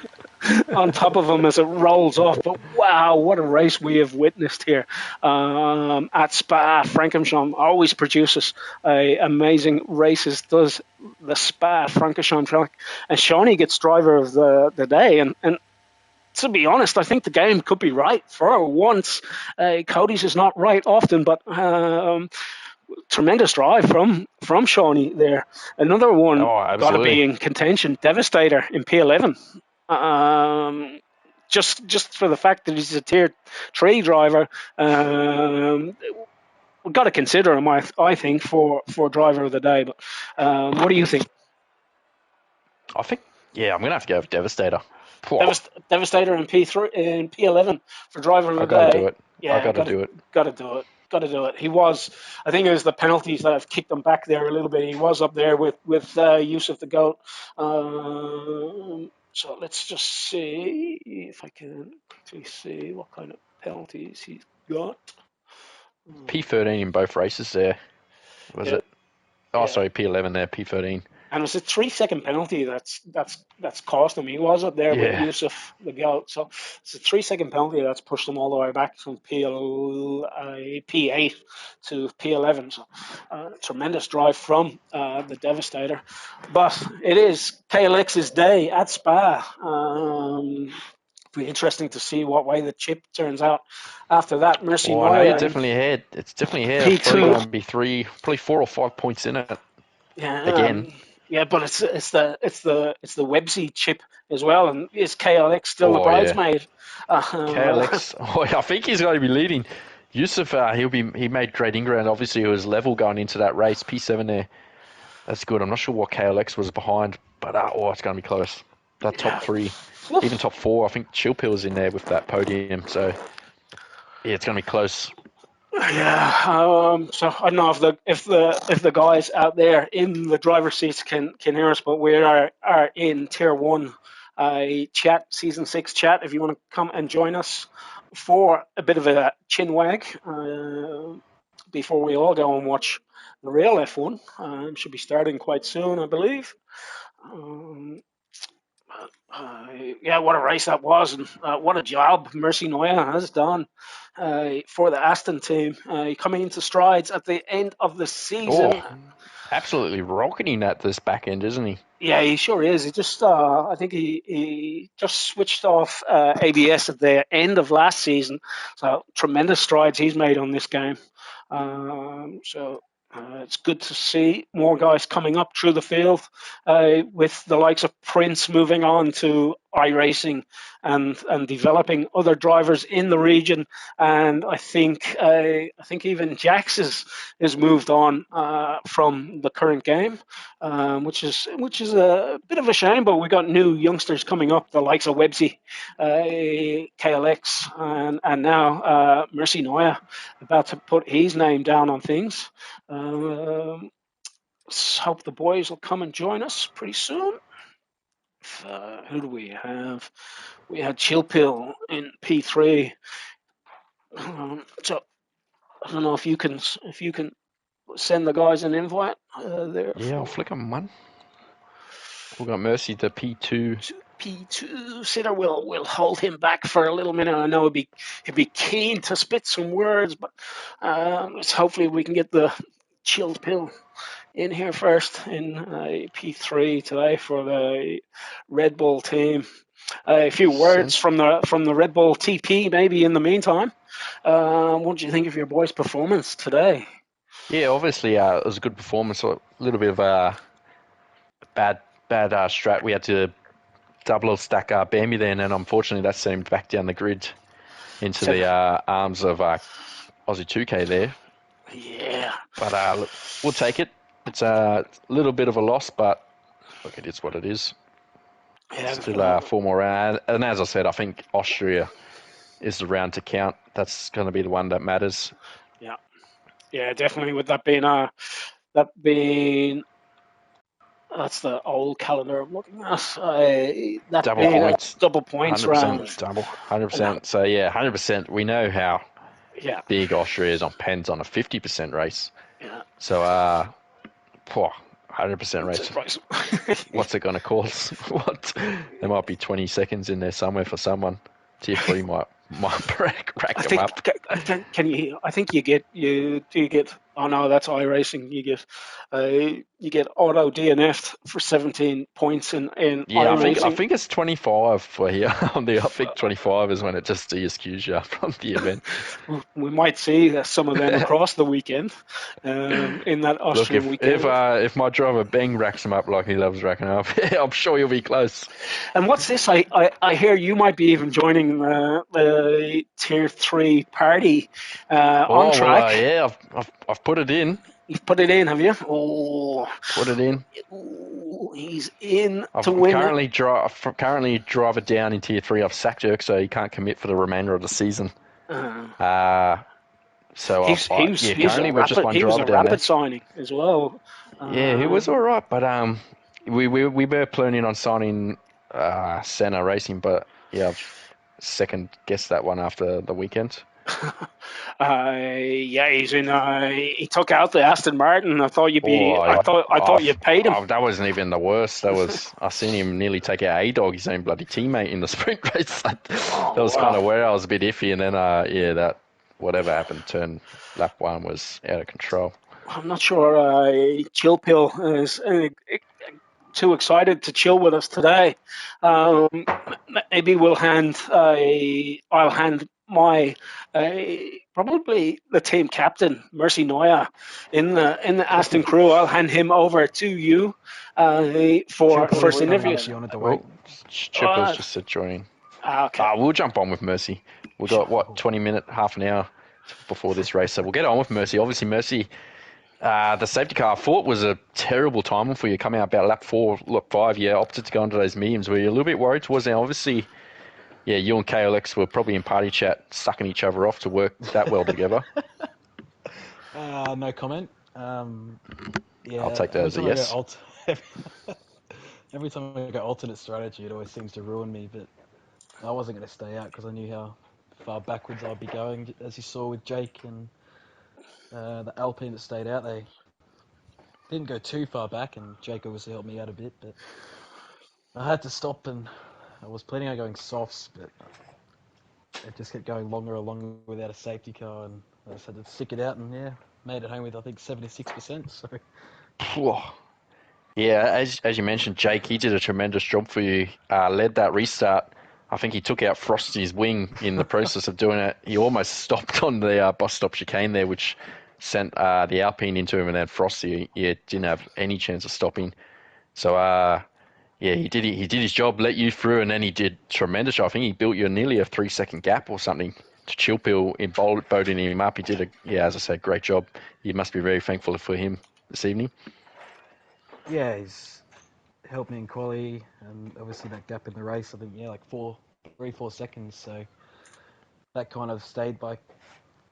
on top of him as it rolls off. But wow, what a race we have witnessed here at Spa. Francorchamps always produces amazing races. Does the Spa Francorchamps track, and Shawnee gets driver of the day. And to be honest, I think the game could be right for once. Cody's is not right often, but. Tremendous drive from Shawnee there. Another one got to be in contention. Devastator in P11. Just for the fact that he's a tier 3 driver, we've got to consider him. I think for driver of the day. But what do you think? I think, yeah, I'm going to have to go with Devastator. Pwah, Devastator in P3 in P11 for driver of I the got to do day. it. I Yeah, got to do it. got to do it. Got to do it. He was. I think it was the penalties that have kicked him back there a little bit. He was up there with use of the goat. So let's just see if I can quickly see what kind of penalties he's got. P13 in both races there, was Yeah, it? Oh, yeah. sorry, P11 there, P13. And it's a 3 second penalty that's cost him. He was up there with Yeah. Yusuf the goat, so it's a 3 second penalty that's pushed him all the way back from P8 to P11. So tremendous drive from the Devastator, but it is KLX's day at Spa. Be interesting to see what way the chip turns out after that. Mercy Oh, I know you're Noya in definitely ahead. It's definitely ahead. Probably P2. going to be probably 4 or 5 points in it Yeah, again. yeah, but it's the Websy chip as well, and is KLX still the Oh yeah, bridesmaid? KLX. Oh, I think he's going to be leading. Yusuf, he made great inground. Obviously, he was level going into that race. P7 there. That's good. I'm not sure what KLX was behind, but it's going to be close. That top Yeah. three, even top four. I think Chillpill's in there with that podium. So yeah, it's going to be close. Yeah, so I don't know if the guys out there in the driver's seats can hear us, but we are in Tier 1 chat, Season 6 chat. If you want to come and join us for a bit of a chin wag before we all go and watch the real F1, should be starting quite soon, I believe. Um, yeah, what a race that was, and what a job Mercy Noya has done for the Aston team. Coming into strides at the end of the season. Oh, absolutely rocketing at this back end, isn't he? Yeah, he sure is. He just, I think he just switched off ABS at the end of last season. So tremendous strides he's made on this game. So it's good to see more guys coming up through the field with the likes of Prince moving on to iRacing and developing other drivers in the region. And I think even Jax is moved on from the current game, which is a bit of a shame. But we got new youngsters coming up, the likes of Websy, KLX, and now Mercy Noya about to put his name down on things. Hope the boys will come and join us pretty soon. Who do we have? We had Chill Pill in P3. So I don't know if you can send the guys an invite there Yeah, I'll for flick on one. We've got Mercy to P2. P2. Sitter will hold him back for a little minute. I know he'd be keen to spit some words, but let's hopefully we can get the chilled pill in here first in P3 today for the Red Bull team. A few words from the Red Bull TP maybe in the meantime. What do you think of your boys' performance today? Yeah, obviously it was a good performance. A little bit of a bad strat. We had to double stack Bambi there, and then unfortunately that sent him back down the grid into the arms of Aussie 2K there. Yeah. But look, we'll take it. It's a little bit of a loss, but look, it is what it is. Yeah. Still 4 more rounds. And as I said, I think Austria is the round to count. That's going to be the one that matters. Yeah. Yeah, definitely. With that being that's the old calendar I'm looking at. That Double being a points. double points 100% round. double. And 100%. So, yeah, 100%. We know how yeah, big Austria is on pens on a 50% race. yeah. So, 100% race. What's it going to cause? What? There might be 20 seconds in there somewhere for someone. Tier 3 might rack I them think up. can you? I think you get Oh no, that's iRacing. You get auto DNF'd for 17 points in Yeah, I iRacing. think it's 25 for here. I think 25 is when it just de-excuse you from the event. We might see some of them across the weekend in that Look, Austrian if weekend. if my driver Beng racks him up like he loves racking up, I'm sure he'll be close. And what's this? I hear you might be even joining the Tier 3 party on Oh well, track. yeah, I've put it in. You've put it in, have you? Oh, Put it in. ooh, he's in to I'm win it. currently driver down in Tier 3. I've sacked Dirk, so he can't commit for the remainder of the season. Uh, So currently we're just one he was driver a down there. rapid signing as well. Yeah, he was all right, but we were planning on signing Senna Racing, but yeah, I've second guessed that one after the weekend. Yeah, he's in. He took out the Aston Martin. I thought you'd Oh, be. I thought you'd paid him. that wasn't even the worst. That was I seen him nearly take out A-Dog, his own bloody teammate, in the sprint race. That Oh was kind wow. of where I was a bit iffy, and then that whatever happened, turn lap one was out of control. I'm not sure. Chill Pill is too excited to chill with us today. Maybe I'll hand my probably the team captain Mercy Noya in the Aston crew. I'll hand him over to you Chill for Pill is first coming. interview. She wanted to wait. Oh, Chipper's Uh, just said join. okay. We'll jump on with Mercy. We've got what 20 minutes, half an hour before this race, so we'll get on with Mercy. Obviously, Mercy. The safety car I thought was a terrible timing for you coming out about lap 4, lap 5. Yeah, opted to go into those mediums. Were you a little bit worried towards now? Obviously, yeah, you and KLX were probably in party chat sucking each other off to work that well together. No comment. I'll Yeah, take that as a yes. every time I go alternate strategy, it always seems to ruin me. But I wasn't going to stay out because I knew how far backwards I'd be going. As you saw with Jake and the Alpine that stayed out, they didn't go too far back, and Jake obviously helped me out a bit. But I had to stop, and I was planning on going softs, but it just kept going longer and longer without a safety car, and I just had to stick it out, and yeah, made it home with I think 76%. So Yeah, as you mentioned, Jake, he did a tremendous job for you. Led that restart. I think he took out Frosty's wing in the process of doing it. He almost stopped on the bus stop chicane there, which sent the Alpine into him, and then Frosty didn't have any chance of stopping. So yeah, he did his job, let you through, and then he did tremendous job. I think he built you nearly a 3-second gap or something to Chill Pill in boating him up. He did as I said, great job. You must be very thankful for him this evening. yeah, he's helped me in quali, and obviously that gap in the race, I think, yeah, like 4 seconds. So that kind of stayed by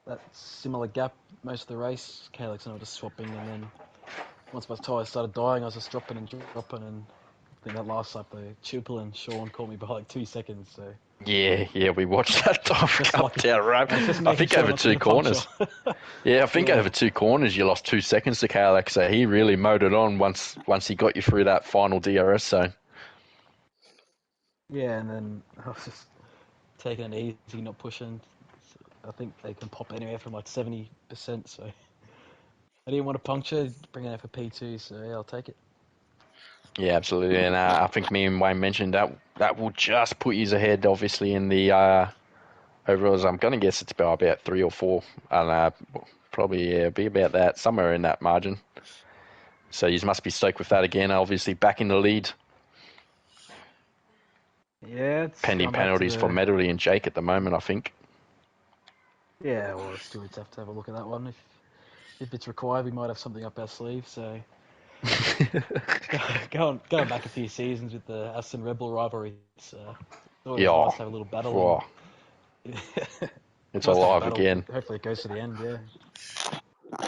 that similar gap most of the race. Calix and I were just swapping, and then once my tyres started dying, I was just dropping, and I think that last lap, the Chupel and Sean caught me by like 2 seconds. So Yeah, we watched that dive come lucky. down road. I think over 2 corners. Yeah, I think over 2 corners you lost 2 seconds to KLX, so he really mowed it on once he got you through that final DRS zone. Yeah, and then I was just taking it easy, not pushing. I think they can pop anywhere from like 70%, so I didn't want to puncture, bring it out for P2, so yeah, I'll take it. Yeah, absolutely. And I think me and Wayne mentioned that will just put you ahead, obviously, in the overalls. I'm going to guess it's about 3 or 4. And probably be about that, somewhere in that margin. So you must be stoked with that again, obviously back in the lead. Yeah, it's Pending going back penalties for Medley and Jake at the moment, I think. Yeah, well, it's still tough to have a look at that one. If it's required, we might have something up our sleeve. So going back a few seasons with the Aston Rebel rivalry, it's always nice to have a little battle. And, it's alive again. Hopefully, it goes to the end. Yeah.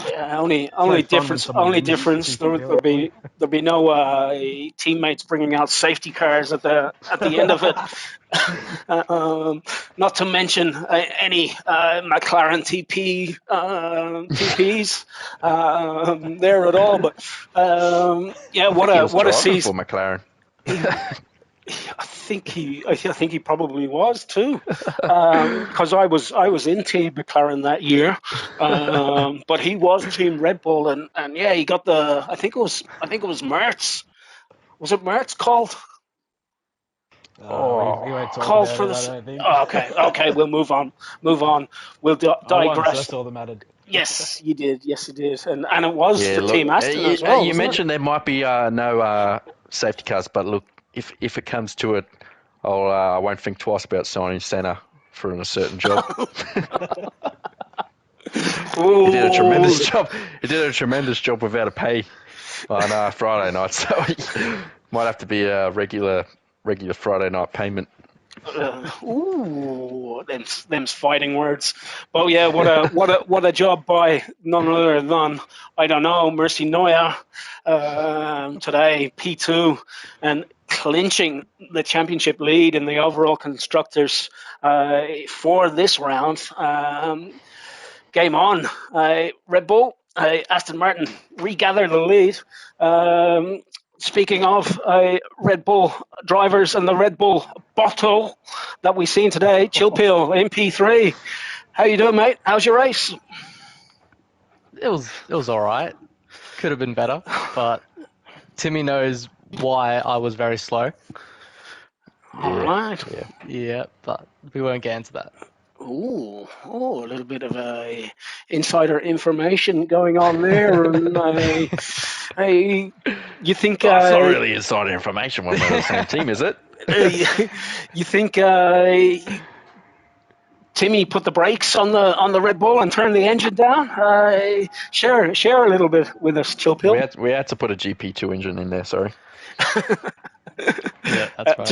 Yeah, only difference. There'll be no teammates bringing out safety cars at the end of it. Not to mention any McLaren TPs there at all. But yeah, what a season for McLaren. I think he probably was too, because I was in Team McLaren that year, but he was Team Red Bull, and yeah, he got the I think it was Mertz. Was it Mertz We won't talk called about for it, I this? don't think. Oh, okay, we'll move on. We'll I won, so digress. that's all that mattered. Yes, you did. Yes, you did, and it was Yeah, for look, Team Aston as well, you wasn't it? mentioned there might be no safety cars, but look, if it comes to it, I won't think twice about signing Senna for a certain job. He did a tremendous Ooh, job. He did a tremendous job without a pay on Friday night, so he might have to be a regular Friday night payment. them's fighting words. But yeah, what a job by none other than I don't know Mercy Noya today P2 and clinching the championship lead in the overall constructors for this round. Game on, Red Bull. Aston Martin regather the lead. Um, Speaking of Red Bull drivers and the Red Bull bottle that we've seen today, Chilpil in P3. How you doing, mate? How's your race? It was all right. Could have been better, but Timmy knows why I was very slow. All Yeah, right. yeah. Yeah, but we won't get into that. A little bit of insider information going on there, and I, you think Oh, it's not really inside information when we're on the same team, is it? you think Timmy put the brakes on the Red Bull and turned the engine down? Share a little bit with us, We Chilpil. had we had to put a GP2 engine in there. Sorry. Yeah, that's right.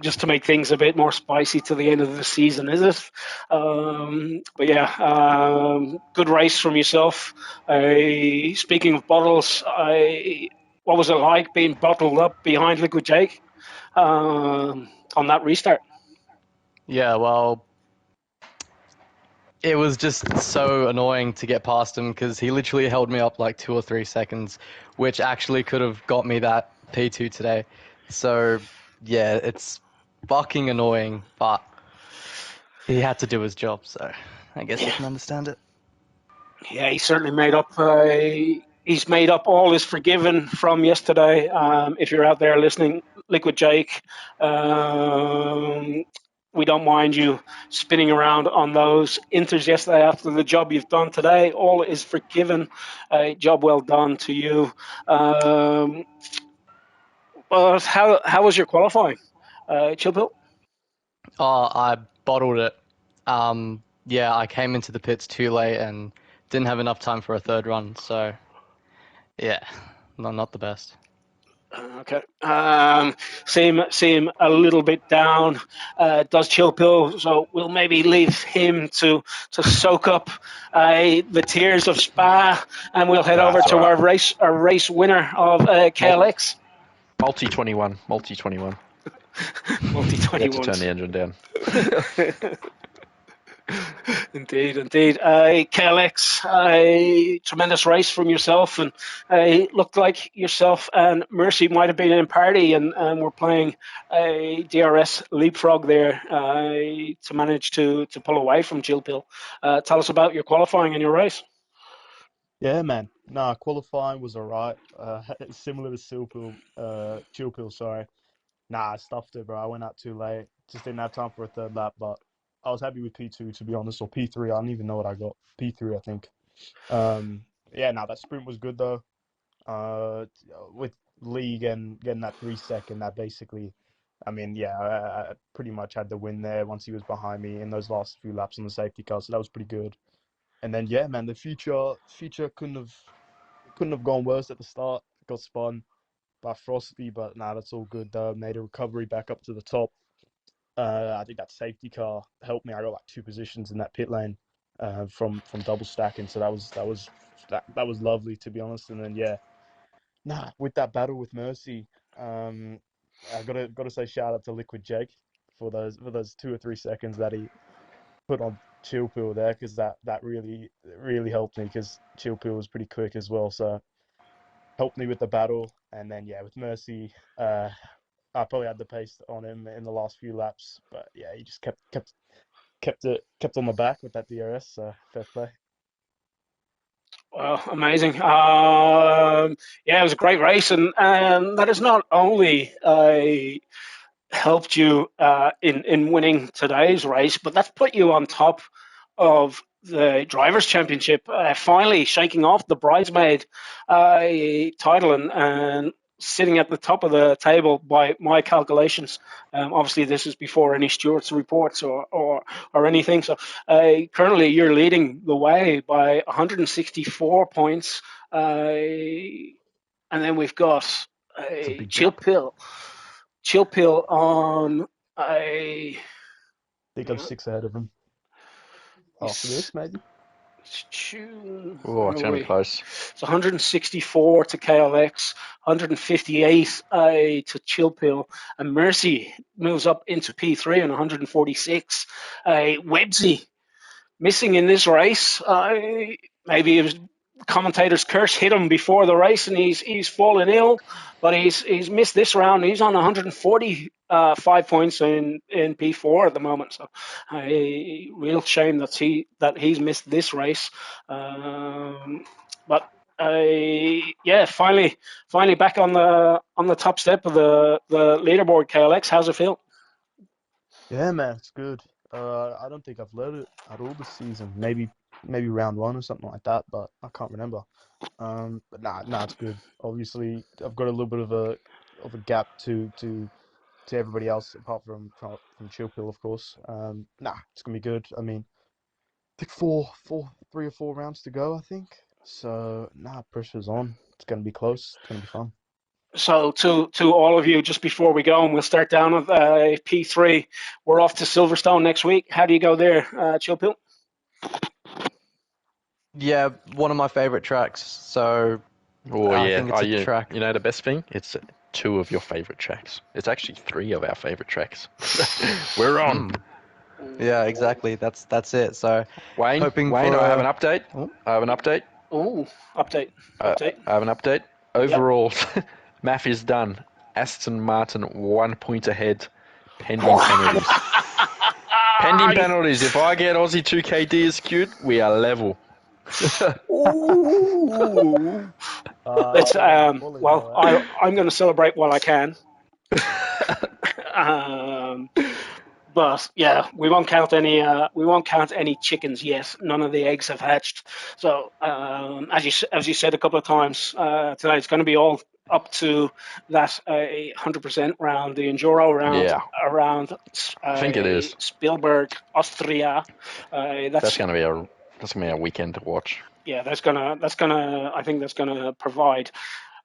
Just to make things a bit more spicy to the end of the season, is it? But yeah, good race from yourself. Speaking of bottles, what was it like being bottled up behind Liquid Jake on that restart? Yeah, well, it was just so annoying to get past him because he literally held me up like 2 or 3 seconds, which actually could have got me that P2 today. So, yeah, it's fucking annoying, but he had to do his job, so I guess I Yeah, can understand it. yeah, he certainly made up. He's made up all his forgiven from yesterday. If you're out there listening, Liquid Jake, um, we don't mind you spinning around on those inters yesterday after the job you've done today. All is forgiven. Job well done to you. Um, but how was your qualifying, Chilpill? Oh, I bottled it. Yeah, I came into the pits too late and didn't have enough time for a third run, so yeah, not the best. Okay. Seem a little bit down. Does Chilpill? So we'll maybe leave him to soak up the tears of Spa, and we'll head over That's all to right. our race winner of Mul- KLX Multi 21, multi 21. multi We twenty had to turn ones. the engine down. Indeed, indeed. KLX, tremendous race from yourself, and looked like yourself and Mercy might have been in party, and we're playing a DRS leapfrog there to manage to pull away from Jill Pill. Tell us about your qualifying and your race. Yeah, man. Nah, qualifying was alright. Similar to Chilpil, sorry. Nah, I stuffed it, bro. I went out too late. Just didn't have time for a third lap, but I was happy with P2 to be honest, or P3. I don't even know what I got. P3, I think. Um, yeah, nah, that sprint was good though. Uh, with Lee getting that 3 second, that basically, I mean, yeah, I pretty much had the win there once he was behind me in those last few laps on the safety car, so that was pretty good. And then yeah, man, the future couldn't have gone worse at the start. Got spun by Frosty, but nah, that's all good. Made a recovery back up to the top. I think that safety car helped me. I got like two positions in that pit lane from double stacking, so that was lovely to be honest. And then yeah, nah, with that battle with Mercy, um, I gotta say shout out to Liquid Jake for those 2 or 3 seconds that he put on Chill Pill there because that really helped me because Chill Pill was pretty quick as well. So helped me with the battle, and then yeah, with Mercy, uh, I probably had the pace on him in the last few laps, but yeah, he just kept on the back with that DRS. So fair play. Well, amazing. Yeah, it was a great race, and that is not only helped you in winning today's race, but that's put you on top of the drivers' championship, finally shaking off the bridesmaid title and sitting at the top of the table by my calculations. Obviously, this is before any Stewart's reports or anything. So currently, you're leading the way by 164 points, and then we've got It's a big Chill gap. Pill. Chill Pill on a. I think I'm 6 ahead of him after this, maybe. Oh, Where it's are going to be we? close. It's 164 to KLX, 158 to Chill Pill, and Mercy moves up into P3 on 146. Websy missing in this race. Maybe it was commentator's curse hit him before the race, and he's fallen ill. But he's missed this round. He's on 145 points in P4 at the moment. So a real shame that he's missed this race. But yeah, finally back on the top step of the leaderboard. KLX, how's it feel? Yeah, man, it's good. I don't think I've led it at all this season. Maybe round one or something like that, but I can't remember. But nah, it's good. Obviously, I've got a little bit of a gap to everybody else apart from Chill Pill, of course. Nah, it's gonna be good. I mean, I think 3 or 4 rounds to go, I think. So nah, pressure's on. It's gonna be close. It's gonna be fun. So to all of you, just before we go, and we'll start down at P3. We're off to Silverstone next week. How do you go there, Chill Pill? Yeah, one of my favorite tracks. So Oh, I yeah. think it's a track. You know the best thing? It's two of your favorite tracks. It's actually three of our favorite tracks. We're on. Yeah, exactly. That's it. So hoping Wayne, for I have a. an update. Oh, I have an update. Oh, update, update. I have an update. Yep. Overall, math is done. Aston Martin 1 point ahead, pending penalties. Pending penalties. If I get Aussie 2KD as cute, we are level. Ooh. Let's. Well, I'm going to celebrate while I can. But yeah, we won't count any chickens yet. None of the eggs have hatched. So as you said a couple of times today, it's going to be all up to that 100% round, the Enduro round Yeah, around I think it is. Spielberg, Austria. That's going to be a weekend to watch. Yeah, I think that's gonna provide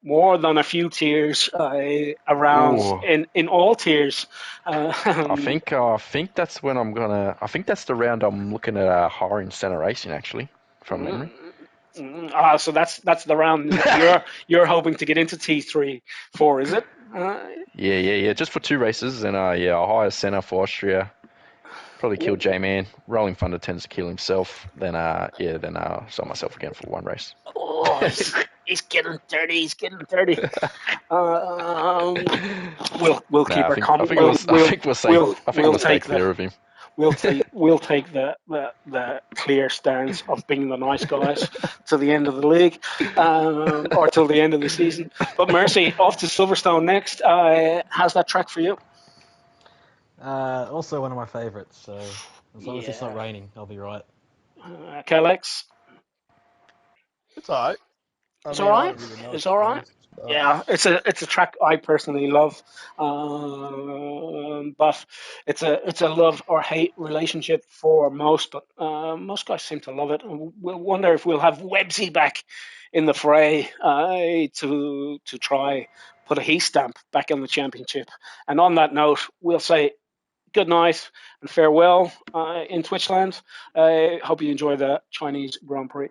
more than a few tiers around Ooh. in all tiers. I think that's when I'm gonna. I think that's the round I'm looking at hiring center racing actually, from memory. So that's the round that you're hoping to get into T3 for, is it? Yeah. Just for 2 races, and yeah, I'll hire center for Austria. Probably kill J-Man. Rolling Thunder tends to kill himself. Then I'll sell myself again for 1 race. Oh, he's getting dirty. He's getting dirty. We'll keep our comment. I think we're safe clear of him. We'll take the clear stance of being the nice guys to the end of the league, or till the end of the season. But Mercy, off to Silverstone next. How's that track for you? Also one of my favourites. So as long as it's not raining, I'll be right. KLX? It's alright. It's I all mean, I right. don't really know, It's to all be right. honest. Yeah, it's a track I personally love, but it's a love or hate relationship for most. But most guys seem to love it. And we'll wonder if we'll have Websy back in the fray to try put a he stamp back on the championship. And on that note, we'll say good night and farewell in Twitchland. I hope you enjoy the Chinese Grand Prix.